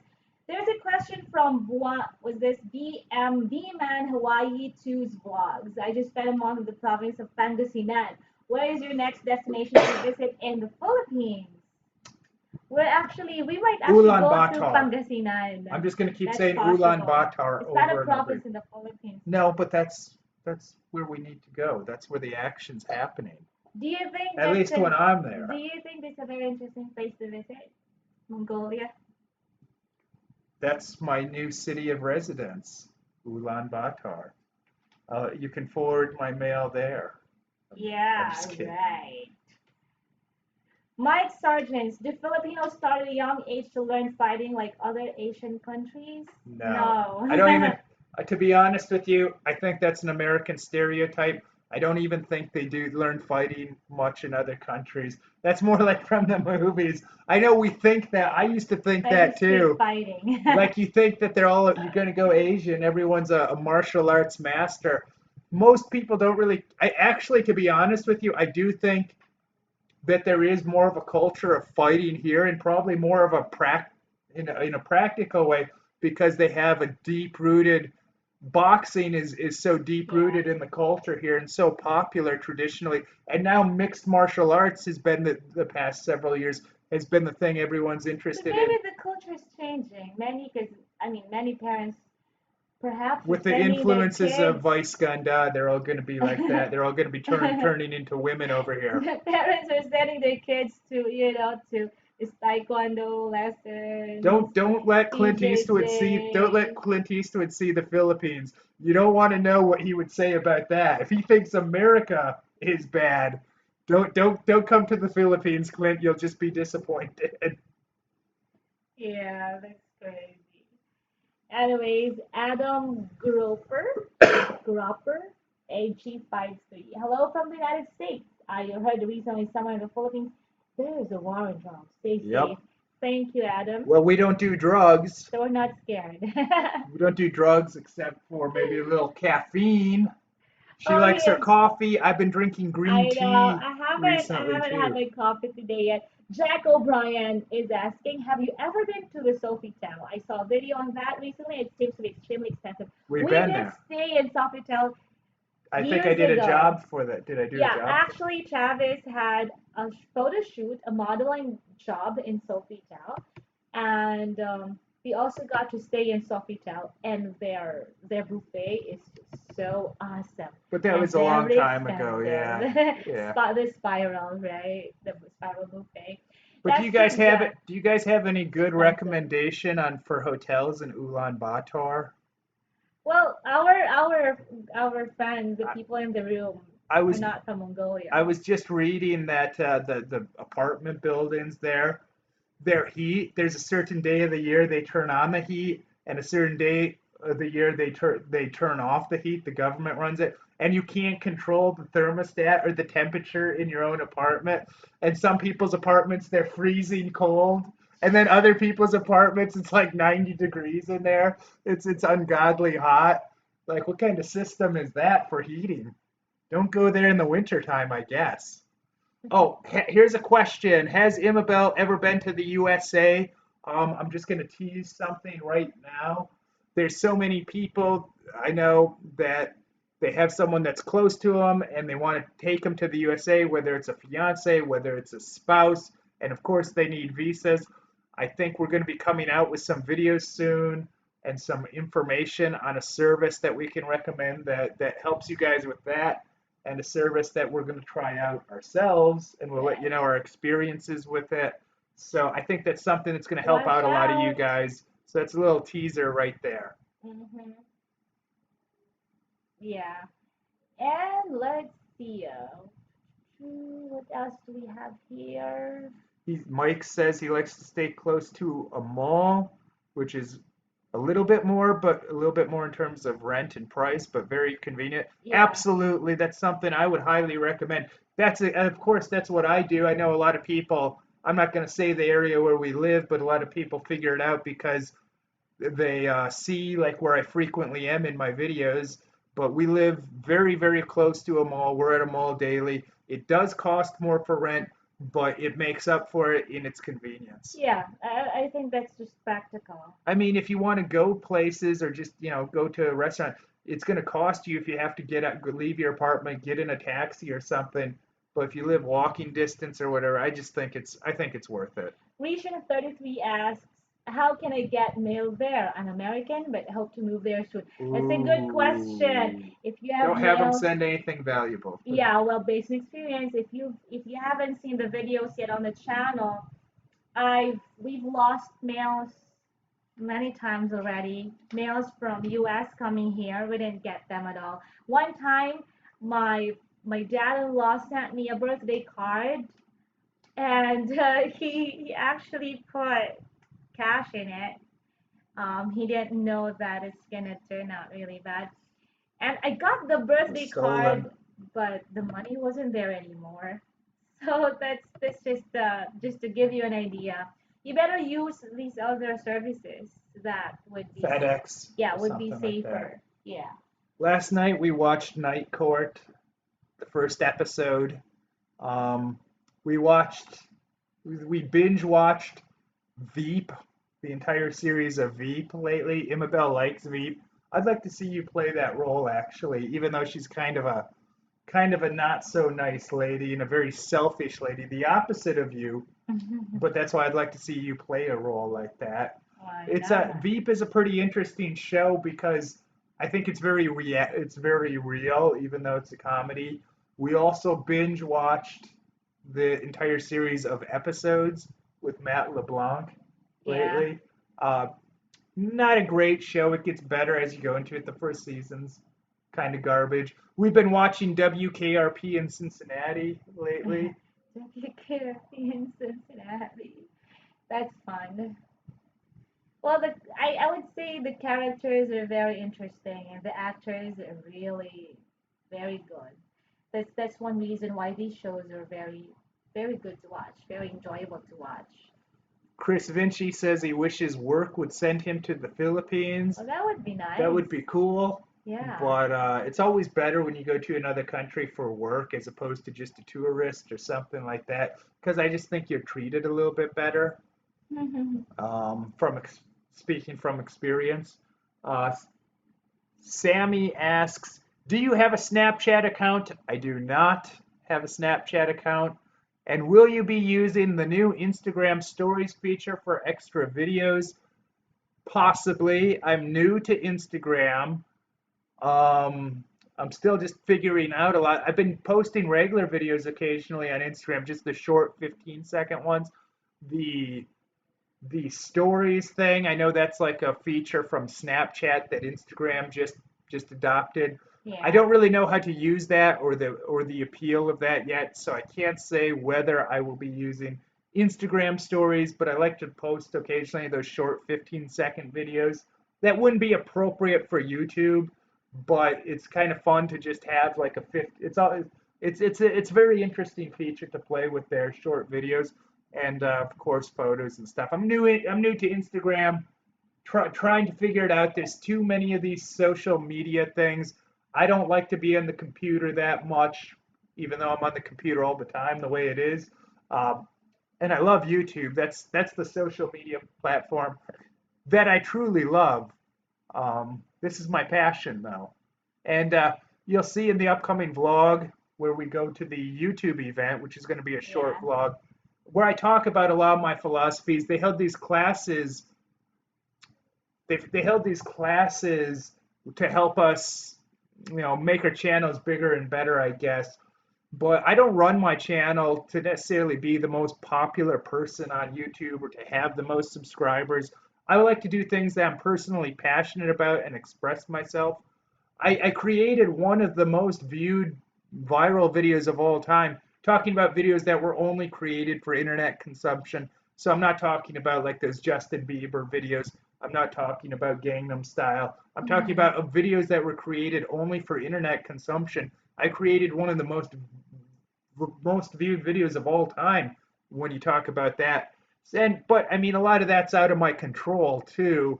Speaker 2: There's a question from was this BMB Man Hawaii 2's vlogs. I just spent a month in the province of Pangasinan. Where is your next destination to visit in the Philippines? We might actually go to
Speaker 1: Ulaanbaatar.
Speaker 2: Pangasinan.
Speaker 1: I'm just going to keep
Speaker 2: That's
Speaker 1: saying
Speaker 2: possible.
Speaker 1: Ulaanbaatar
Speaker 2: It's not
Speaker 1: over
Speaker 2: a
Speaker 1: and over.
Speaker 2: province in the Philippines.
Speaker 1: No, but that's where we need to go. That's where the action's happening.
Speaker 2: Do you think
Speaker 1: At least when I'm there.
Speaker 2: Do you think it's a very interesting place to visit? Mongolia?
Speaker 1: That's my new city of residence, Ulaanbaatar. You can forward my mail there. I'm
Speaker 2: Yeah,
Speaker 1: just kidding.
Speaker 2: right. Mike Sargent, do Filipinos start at a young age to learn fighting like other Asian countries?
Speaker 1: No. I don't even, to be honest with you, I think that's an American stereotype. I don't even think they do learn fighting much in other countries. That's more like from the movies. I know we think that. I used to think that too.
Speaker 2: Fighting.
Speaker 1: Like you think that you're going to go Asian, everyone's a martial arts master. Most people don't really, I actually, to be honest with you, I do think that there is more of a culture of fighting here and probably more of in a practical way because they have a deep rooted boxing is so deep rooted in the culture here and so popular traditionally, and now mixed martial arts has been the past several years has been the thing everyone's interested
Speaker 2: Maybe
Speaker 1: in.
Speaker 2: the culture is changing. Many parents perhaps
Speaker 1: With
Speaker 2: are
Speaker 1: the
Speaker 2: sending their
Speaker 1: influences
Speaker 2: kids.
Speaker 1: of Vice Ganda, they're all going to be like that. They're all going to be turning into women over here.
Speaker 2: Parents are sending their kids to this taekwondo lessons.
Speaker 1: Don't let Clint Eastwood see the Philippines. You don't want to know what he would say about that. If he thinks America is bad, don't come to the Philippines, Clint. You'll just be disappointed.
Speaker 2: Yeah, that's crazy. Anyways, Adam Gropper, AG53. Hello from the United States. I heard recently somewhere in the Philippines there is a war in Toronto. Stay safe. Thank you, Adam.
Speaker 1: Well, we don't do drugs.
Speaker 2: So we're not scared.
Speaker 1: We don't do drugs except for maybe a little caffeine. She
Speaker 2: Oh,
Speaker 1: likes her
Speaker 2: yes.
Speaker 1: coffee. I've been drinking green tea
Speaker 2: I
Speaker 1: recently
Speaker 2: haven't
Speaker 1: too.
Speaker 2: had my coffee today yet. Jack O'Brien is asking, have you ever been to the Sofitel? I saw a video on that recently. It seems to be extremely expensive.
Speaker 1: We've
Speaker 2: We
Speaker 1: been
Speaker 2: did
Speaker 1: there.
Speaker 2: stay in Sofitel
Speaker 1: I think I
Speaker 2: years
Speaker 1: did a
Speaker 2: ago.
Speaker 1: job for that. Did I do a
Speaker 2: Yeah,
Speaker 1: job?
Speaker 2: actually, Travis had a photo shoot, a modeling job in Sofitel, and we also got to stay in Sofitel, and their buffet is just so awesome.
Speaker 1: But that
Speaker 2: and
Speaker 1: was a long
Speaker 2: very
Speaker 1: time ago. Yeah.
Speaker 2: expensive.
Speaker 1: Yeah.
Speaker 2: The spiral, right? The spiral buffet.
Speaker 1: But
Speaker 2: That's
Speaker 1: do you guys
Speaker 2: just,
Speaker 1: have it? Do you guys have any good
Speaker 2: expensive.
Speaker 1: recommendation for hotels in Ulaanbaatar?
Speaker 2: Well, our friends, the people in the room,
Speaker 1: I
Speaker 2: are
Speaker 1: was
Speaker 2: not from Mongolia.
Speaker 1: I was just reading that the apartment buildings there, their heat. There's a certain day of the year they turn on the heat, and a certain day of the year they turn off the heat. The government runs it, and you can't control the thermostat or the temperature in your own apartment. And some people's apartments they're freezing cold, and then other people's apartments it's like 90 degrees in there. It's ungodly hot. Like what kind of system is that for heating? Don't go there in the wintertime, I guess. Oh, here's a question. Has Imabel ever been to the USA? I'm just going to tease something right now. There's so many people I know that they have someone that's close to them and they want to take them to the USA, whether it's a fiance, whether it's a spouse, and of course they need visas. I think we're going to be coming out with some videos soon and some information on a service that we can recommend that helps you guys with that, and a service that we're going to try out ourselves, and we'll let you
Speaker 2: Yes.
Speaker 1: know our experiences with it. So I think that's something that's going to help
Speaker 2: Watch
Speaker 1: out a lot of you
Speaker 2: out.
Speaker 1: guys. So that's a little teaser right there.
Speaker 2: Hmm. Yeah. And let's see. What else do we have here?
Speaker 1: Mike says he likes to stay close to a mall, which is a little bit more, but a little bit more in terms of rent and price, but very convenient.
Speaker 2: Yeah.
Speaker 1: Absolutely, that's something I would highly recommend. Of course, that's what I do. I know a lot of people, I'm not going to say the area where we live, but a lot of people figure it out because they see like where I frequently am in my videos. But we live very, very close to a mall. We're at a mall daily. It does cost more for rent, but it makes up for it in its convenience.
Speaker 2: Yeah. I think that's just practical.
Speaker 1: I mean, if you want to go places or just, go to a restaurant, it's going to cost you if you have to leave your apartment, get in a taxi or something. But if you live walking distance or whatever, I think it's worth it.
Speaker 2: Region 33 asks, how can I get mail there? I'm American, but hope to move there soon. That's a good question.
Speaker 1: Ooh.
Speaker 2: If you have
Speaker 1: Don't have them
Speaker 2: mail,
Speaker 1: send anything valuable.
Speaker 2: yeah, well, based on experience, if you haven't seen the videos yet on the channel, we've lost mails many times already. Mails from US coming here, we didn't get them at all. One time, my my dad-in-law sent me a birthday card, and he actually put cash in it. He didn't know that it's gonna turn out really bad. And I got the
Speaker 1: It was
Speaker 2: birthday card,
Speaker 1: stolen.
Speaker 2: but the money wasn't there anymore. So that's just to give you an idea. You better use these other services that would be
Speaker 1: FedEx
Speaker 2: yeah
Speaker 1: or
Speaker 2: would be
Speaker 1: something like that.
Speaker 2: safer. Yeah.
Speaker 1: Last night we watched Night Court, the first episode. Um, we watched, we binge watched Veep, the entire series of Veep lately. Imabel likes Veep. I'd like to see you play that role actually, even though she's kind of a not so nice lady and a very selfish lady, the opposite of you. But that's why I'd like to see you play a role like that.
Speaker 2: Why
Speaker 1: It's a
Speaker 2: not?
Speaker 1: Veep is a pretty interesting show because I think it's very real, even though it's a comedy. We also binge watched the entire series of episodes with Matt LeBlanc
Speaker 2: Yeah.
Speaker 1: lately. Uh, Not a great show. It gets better as you go into it. The first season's kind of garbage. We've been watching WKRP in Cincinnati lately.
Speaker 2: WKRP in Cincinnati. That's fun. Well, I would say the characters are very interesting and the actors are really very good. That's one reason why these shows are very good to watch, very enjoyable to watch.
Speaker 1: Chris Vinci says he wishes work would send him to the Philippines.
Speaker 2: Well, that would be
Speaker 1: That
Speaker 2: nice.
Speaker 1: would be cool.
Speaker 2: Yeah.
Speaker 1: But it's always better when you go to another country for work as opposed to just a tourist or something like that. Because I just think you're treated a little bit better. Speaking from experience, uh, Sammy asks, "Do you have a Snapchat account?" I do not have a Snapchat account. And will you be using the new Instagram Stories feature for extra videos? Possibly. I'm new to Instagram. Um, I'm still just figuring out a lot. I've been posting regular videos occasionally on Instagram, just the short 15-second ones. The the stories thing, I know that's like a feature from Snapchat that Instagram just adopted. I
Speaker 2: Yeah.
Speaker 1: don't really know how to use that or the appeal of that yet, so I can't say whether I will be using Instagram stories, but I like to post occasionally those short 15-second videos. That wouldn't be appropriate for YouTube, but it's kind of fun to just have like a fifth. It's very interesting feature to play with their short videos and of course photos and stuff. I'm new to Instagram, trying to figure it out. There's too many of these social media things. I don't like to be on the computer that much, even though I'm on the computer all the time the way it is. Uh, and I love YouTube. That's the social media platform that I truly love. This is my passion, though. And you'll see in the upcoming vlog where we go to the YouTube event, which is going to be a short
Speaker 2: Yeah.
Speaker 1: vlog, where I talk about a lot of my philosophies. They held these classes. They held these classes to help us, make our channels bigger and better, I guess. But I don't run my channel to necessarily be the most popular person on YouTube or to have the most subscribers. I like to do things that I'm personally passionate about and express myself. I created one of the most viewed viral videos of all time, talking about videos that were only created for internet consumption. So I'm not talking about like those Justin Bieber videos. I'm not talking about Gangnam Style. I'm talking
Speaker 2: Mhm.
Speaker 1: about videos that were created only for internet consumption. I created one of the most viewed videos of all time when you talk about that. And but I mean a lot of that's out of my control too.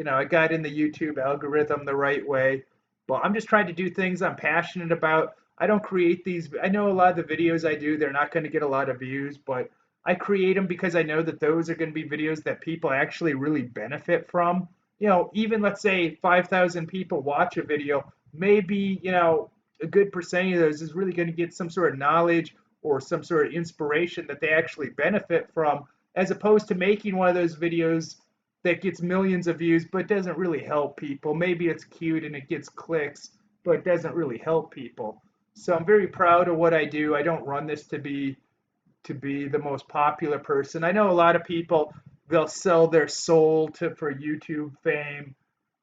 Speaker 1: I got in the YouTube algorithm the right way, but I'm just trying to do things I'm passionate about. I don't create these. I know a lot of the videos I do, they're not going to get a lot of views, but I create them because I know that those are going to be videos that people actually really benefit from. Even let's say 5,000 people watch a video, maybe, a good percentage of those is really going to get some sort of knowledge or some sort of inspiration that they actually benefit from, as opposed to making one of those videos that gets millions of views but doesn't really help people. Maybe it's cute and it gets clicks, but it doesn't really help people. So I'm very proud of what I do. I don't run this to be the most popular person. I know a lot of people, they'll sell their soul to for YouTube fame,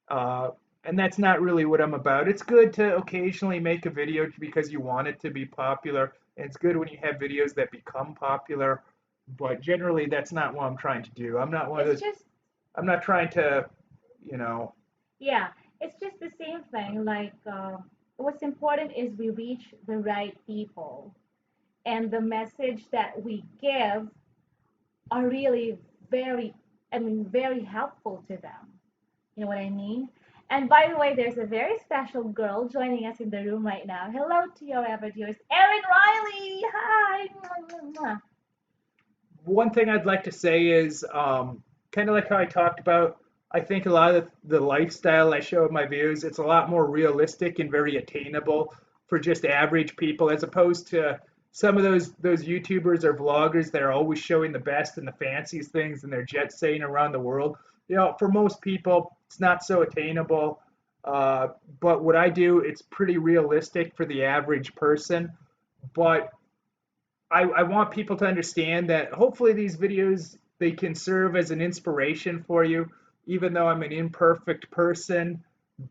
Speaker 1: uh, and that's not really what I'm about. It's good to occasionally make a video because you want it to be popular, and it's good when you have videos that become popular. But generally, that's not what I'm trying to do. I'm not one of
Speaker 2: It's
Speaker 1: those.
Speaker 2: just,
Speaker 1: I'm not trying to, you know.
Speaker 2: yeah, it's just the same thing. Like, what's important is we reach the right people, and the message that we give are really very, I mean, very helpful to them. You know what I mean? And by the way, there's a very special girl joining us in the room right now. Hello to your ever viewers, Erin Riley. Hi. Mwah, mwah, mwah.
Speaker 1: One thing I'd like to say is kind of like how I talked about. I think a lot of the lifestyle I show in my videos, it's a lot more realistic and very attainable for just average people, as opposed to some of those YouTubers or vloggers that are always showing the best and the fanciest things and they're jet setting around the world. For most people, it's not so attainable. Uh, but what I do, it's pretty realistic for the average person. But I want people to understand that hopefully these videos they can serve as an inspiration for you, even though I'm an imperfect person,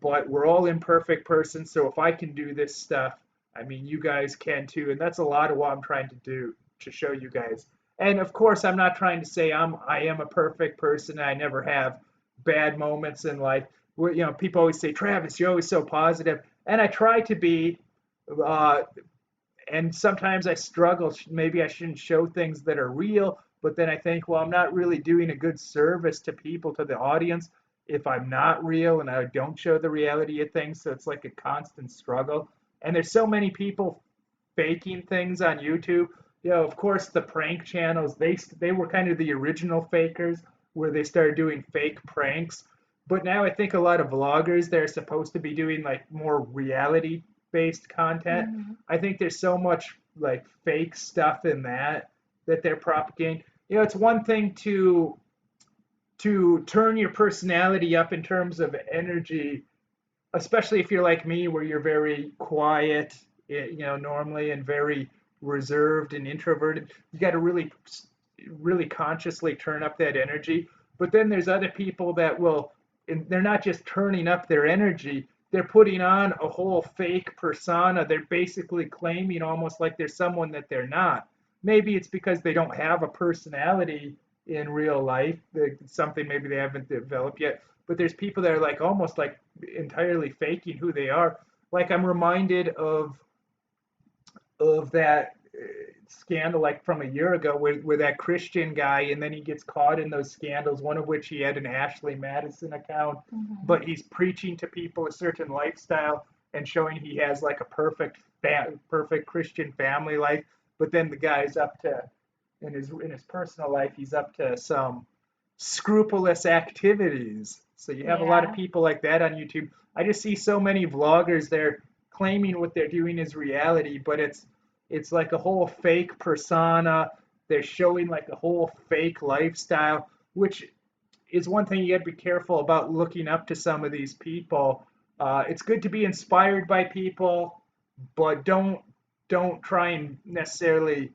Speaker 1: but we're all imperfect persons. So if I can do this stuff, I mean you guys can too. And that's a lot of what I'm trying to do to show you guys. And of course, I'm not trying to say I am a perfect person. I never have bad moments in life. People always say, Travis, you're always so positive, and I try to be. Uh, and sometimes I struggle. Maybe I shouldn't show things that are real, but then I think, well, I'm not really doing a good service to people, to the audience, if I'm not real and I don't show the reality of things. So it's like a constant struggle. And there's so many people faking things on YouTube. Of course, the prank channels, they were kind of the original fakers where they started doing fake pranks. But now I think a lot of vloggers, they're supposed to be doing like more reality based content.
Speaker 2: Mm-hmm.
Speaker 1: I think there's so much like fake stuff in that they're propagating. It's one thing to turn your personality up in terms of energy, especially if you're like me, where you're very quiet, normally, and very reserved and introverted. You got to really consciously turn up that energy. But then there's other people that will, and they're not just turning up their energy, they're putting on a whole fake persona. They're basically claiming almost like they're someone that they're not. Maybe it's because they don't have a personality in real life, something maybe they haven't developed yet. But there's people that are like almost like entirely faking who they are. Like I'm reminded of that scandal like from a year ago where that Christian guy and then he gets caught in those scandals, one of which he had an Ashley Madison account,
Speaker 2: Mm-hmm.
Speaker 1: but he's preaching to people a certain lifestyle and showing he has like a perfect Christian family life, but then the guy's up to in his personal life, he's up to some scrupulous activities. So you have a lot of
Speaker 2: Yeah.
Speaker 1: people like that on YouTube. I just see so many vloggers they're claiming what they're doing is reality, but it's like a whole fake persona. They're showing like a whole fake lifestyle, which is one thing you got to be careful about looking up to some of these people. It's good to be inspired by people, but don't try and necessarily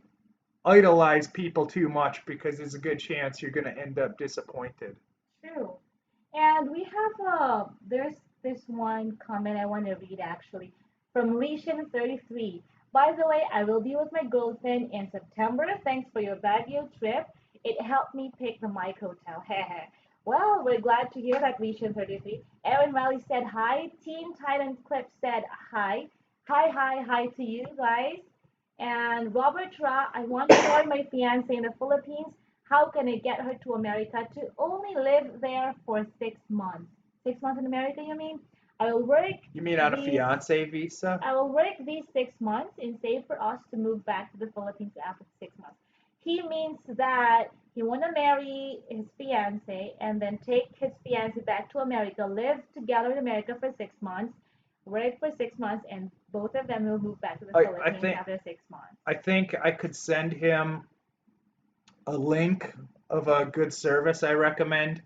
Speaker 1: idolize people too much because there's a good chance you're going to end up disappointed.
Speaker 2: True. And we have there's this one comment I want to read actually from Rishan 33. By the way, I will be with my girlfriend in September. Thanks for your Baguio trip. It helped me pick the Mike Hotel. Well, we're glad to hear that, Rishan 33. Aaron Riley said hi. Teen Titans Clip said hi. Hi to you guys. And Robert Ra, I want to join my fiance in the Philippines. How can I get her to America to only live there for 6 months? 6 months in America, you mean? I will work
Speaker 1: You mean on a
Speaker 2: these
Speaker 1: fiance visa?
Speaker 2: I will work these 6 months and save for us to move back to the Philippines after 6 months. He means that he want to marry his fiance and then take his fiance back to America, live together in America for 6 months, work for 6 months, and both of them will move back to the
Speaker 1: I, I
Speaker 2: Philippines
Speaker 1: think
Speaker 2: after 6 months.
Speaker 1: I think I could send him a link of a good service I recommend.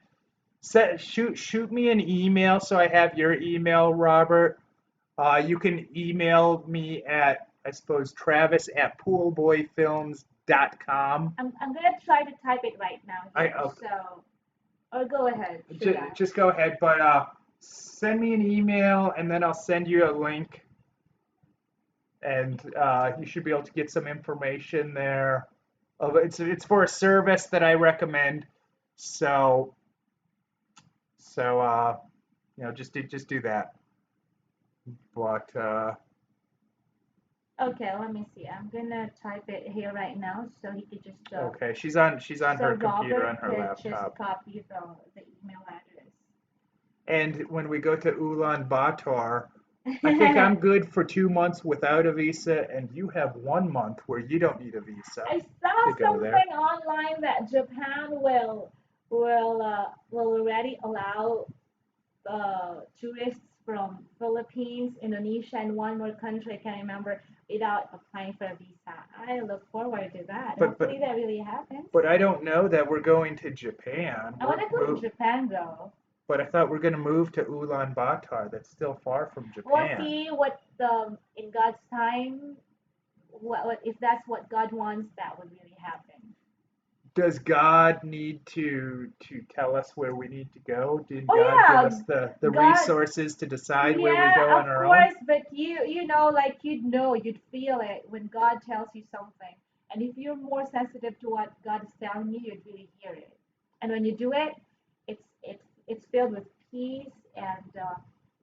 Speaker 1: Shoot me an email so I have your email, Robert. You can email me at, I suppose, Travis at poolboyfilms.com.
Speaker 2: I'm gonna try to type it right now
Speaker 1: I
Speaker 2: here. So, or go ahead, should I?
Speaker 1: just go ahead, but send me an email and then I'll send you a link, and you should be able to get some information there. It's for a service that I recommend, so just do that. But
Speaker 2: Okay, let me see. I'm gonna type it here right now so he could just
Speaker 1: okay, she's on
Speaker 2: so
Speaker 1: her computer on
Speaker 2: Robert
Speaker 1: her
Speaker 2: could just
Speaker 1: laptop.
Speaker 2: copy the email address.
Speaker 1: And when we go to Ulaanbaatar, I think I'm good for 2 months without a visa, and you have 1 month where you don't need a visa
Speaker 2: I
Speaker 1: to
Speaker 2: saw
Speaker 1: go there.
Speaker 2: something online that Japan will already allow tourists from Philippines, Indonesia, and one more country I can't remember without applying for a visa. I look forward to that.
Speaker 1: But but
Speaker 2: Hopefully that really happens.
Speaker 1: but I don't know that we're going to Japan.
Speaker 2: I want to go to Japan though.
Speaker 1: But I thought we're going to move to Ulaanbaatar. That's still far from
Speaker 2: We'll
Speaker 1: Japan.
Speaker 2: see what the in God's time, what if that's what God wants, that would really happen.
Speaker 1: Does God need to tell us where we need to go? Did
Speaker 2: Oh
Speaker 1: God give
Speaker 2: yeah,
Speaker 1: us the
Speaker 2: God.
Speaker 1: resources to decide where we go
Speaker 2: Yeah,
Speaker 1: on
Speaker 2: of
Speaker 1: our own?
Speaker 2: course, but you know, like you'd feel it when God tells you something. And if you're more sensitive to what God is telling you, you'd really hear it. And when you do it, it's filled with peace and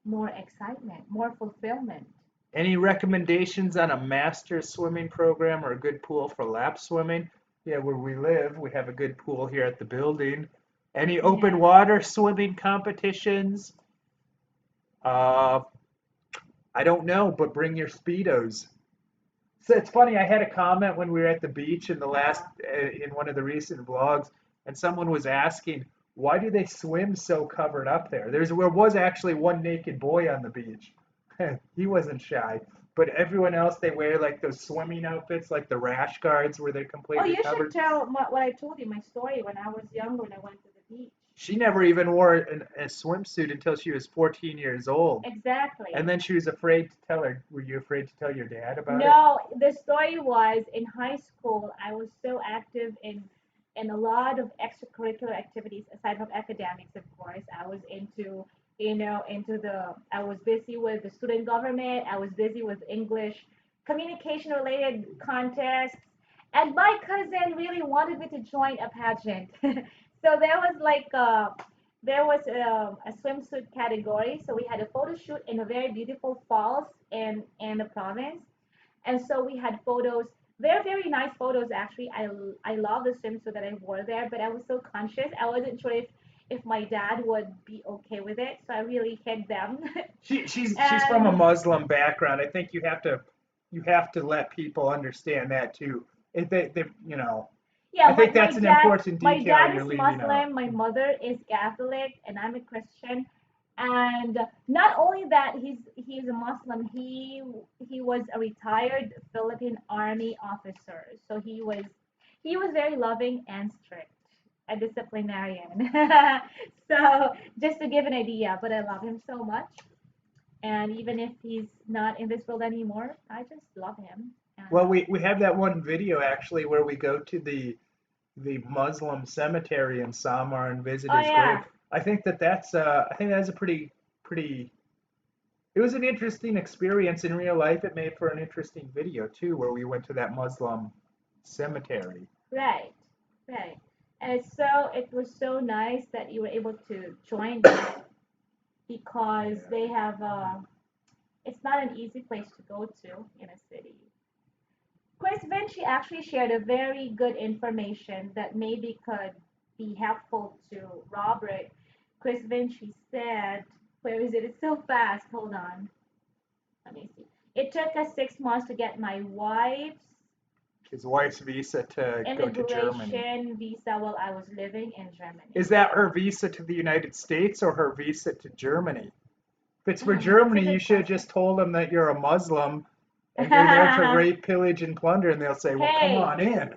Speaker 2: more excitement, more fulfillment.
Speaker 1: Any recommendations on a master swimming program or a good pool for lap swimming? Yeah, where we live, we have a good pool here at the building. Any open
Speaker 2: Yeah.
Speaker 1: water swimming competitions? Uh, I don't know, but bring your speedos. So it's funny. I had a comment when we were at the beach in the last
Speaker 2: Uh,
Speaker 1: in one of the recent vlogs, and someone was asking, why do they swim so covered up there? There was actually one naked boy on the beach. He wasn't shy, but everyone else they wear like those swimming outfits, like the rash guards, where they're
Speaker 2: oh,
Speaker 1: completely
Speaker 2: you should
Speaker 1: covered.
Speaker 2: tell what I told you, my story when I was younger when I went to the beach.
Speaker 1: She never even wore a swimsuit until she was 14 years old, and
Speaker 2: Exactly.
Speaker 1: then she was afraid to tell her. Were you afraid to tell your dad about it?
Speaker 2: No, the story was in high school, I was so active in a lot of extracurricular activities aside from academics, of course. I was I was busy with the student government, I was busy with English communication related contests, and my cousin really wanted me to join a pageant. So there was a swimsuit category. So we had a photo shoot in a very beautiful falls in the province, and so we had photos. They're very nice photos, actually. I love the swimsuit that I wore there, but I was so conscious. I wasn't sure if my dad would be okay with it, so I really hid them.
Speaker 1: She's from a
Speaker 2: And
Speaker 1: Muslim background. I think you have to let people understand that too. If they you know.
Speaker 2: Yeah,
Speaker 1: I think that's an important
Speaker 2: my
Speaker 1: detail
Speaker 2: dad
Speaker 1: you're
Speaker 2: is
Speaker 1: leaving out.
Speaker 2: Muslim, my mother is Catholic, and I'm a Christian. And not only that, he's a Muslim. He was a retired Philippine Army officer, so he was very loving and strict, a disciplinarian. So just to give an idea, but I love him so much. And even if he's not in this world anymore, I just love him. And
Speaker 1: Well, we have that one video actually where we go to the Muslim cemetery in Samar and visit
Speaker 2: oh
Speaker 1: his grave.
Speaker 2: yeah,
Speaker 1: I think that's a pretty it was an interesting experience in real life. It made for an interesting video too, where we went to that Muslim cemetery.
Speaker 2: right, right. And it was so nice that you were able to join them because they have it's not an easy place to go to in a city. Chris Vinci actually shared a very good information that maybe could be helpful to Robert. Chris Vinci said, where is it? It's so fast. Hold on. Let me see. It took us 6 months to get my wife's
Speaker 1: His wife's visa to go to Germany.
Speaker 2: immigration visa while I was living in Germany.
Speaker 1: Is that her visa to the United States or her visa to Germany? If it's for
Speaker 2: That's a
Speaker 1: Germany, you
Speaker 2: good
Speaker 1: should have
Speaker 2: question.
Speaker 1: just told them that you're a Muslim and you're there to rape, pillage, and plunder, and they'll say, "Well, come
Speaker 2: Hey,
Speaker 1: on in,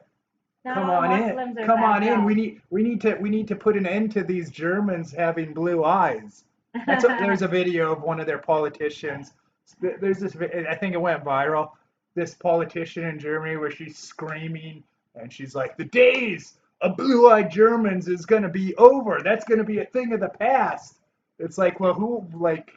Speaker 2: not
Speaker 1: come
Speaker 2: all
Speaker 1: on in,
Speaker 2: Muslims are
Speaker 1: come
Speaker 2: bad.
Speaker 1: on in.
Speaker 2: No.
Speaker 1: We need to put an end to these Germans having blue eyes." There's a video of one of their politicians. There's this. I think it went viral. This politician in Germany where she's screaming and she's like, "The days of blue-eyed Germans is gonna be over. That's gonna be a thing of the past." It's like, well, who like?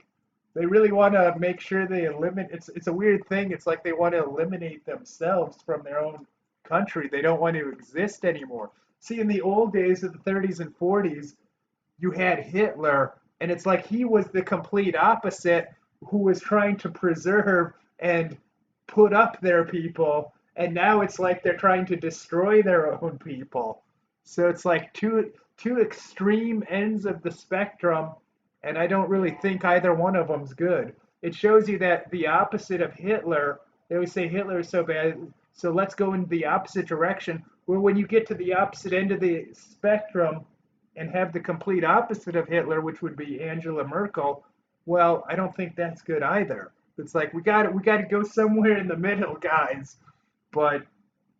Speaker 1: They really want to make sure they eliminate. It's a weird thing. It's like they want to eliminate themselves from their own country. They don't want to exist anymore. See, in the old days of the 30s and 40s, you had Hitler, and it's like he was the complete opposite, who was trying to preserve and put up their people, and now it's like they're trying to destroy their own people. So it's like two extreme ends of the spectrum, and I don't really think either one of them's good. It shows you that the opposite of Hitler, they always say Hitler is so bad, so let's go in the opposite direction. Where when you get to the opposite end of the spectrum, and have the complete opposite of Hitler, which would be Angela Merkel, well, I don't think that's good either. It's like we got to go somewhere in the middle, guys. But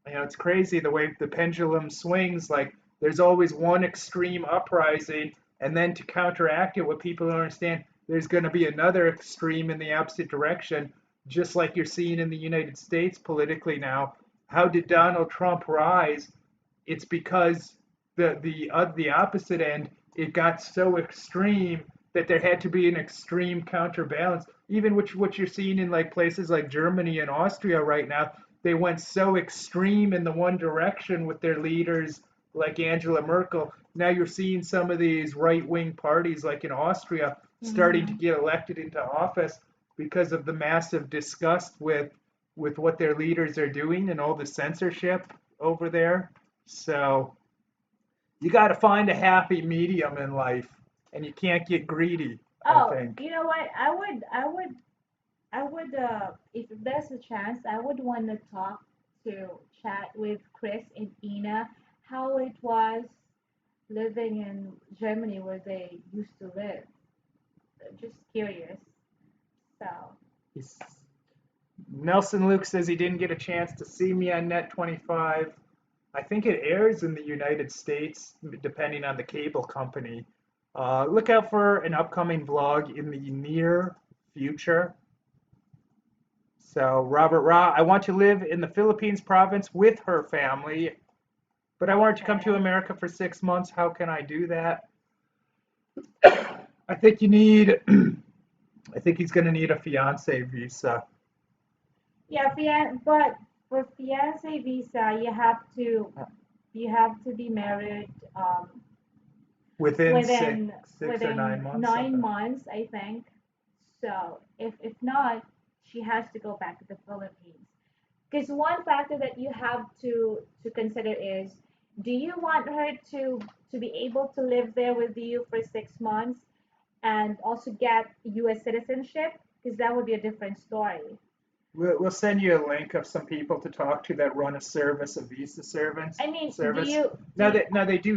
Speaker 1: it's crazy the way the pendulum swings. Like there's always one extreme uprising, and then to counteract it, what people don't understand, there's going to be another extreme in the opposite direction, just like you're seeing in the United States politically now. How did Donald Trump rise? It's because the opposite end, it got so extreme that there had to be an extreme counterbalance. Even which what you're seeing in like places like Germany and Austria right now, they went so extreme in the one direction with their leaders like Angela Merkel. Now you're seeing some of these right-wing parties like in Austria starting to
Speaker 2: Hmm.
Speaker 1: get elected into office because of the massive disgust with what their leaders are doing and all the censorship over there. So you got to find a happy medium in life, and you can't get greedy, I
Speaker 2: Oh,
Speaker 1: think.
Speaker 2: you know what? If there's a chance, I would want to chat with Chris and Ina how it was living in Germany where they used to live. Just curious. So,
Speaker 1: He's, Nelson Luke says he didn't get a chance to see me on Net 25. I think it airs in the United States, depending on the cable company. Look out for an upcoming vlog in the near future. So, Robert Ra, I want to live in the Philippines province with her family, but I wanted to come to
Speaker 2: okay.
Speaker 1: America for 6 months. How can I do that? I think you need, I think he's going to need a fiance visa
Speaker 2: Yeah, but for fiance visa, you have to be married
Speaker 1: within
Speaker 2: within
Speaker 1: six or
Speaker 2: within
Speaker 1: 9 months,
Speaker 2: nine
Speaker 1: something.
Speaker 2: months, I think. So if not, she has to go back to the Philippines. Because one factor that you have to consider is, do you want her to be able to live there with you for 6 months and also get U.S. citizenship? Because that would be a different story.
Speaker 1: We'll send you a link of some people to talk to that run a service, a visa
Speaker 2: I mean, do
Speaker 1: service.
Speaker 2: you do
Speaker 1: Now
Speaker 2: you,
Speaker 1: they do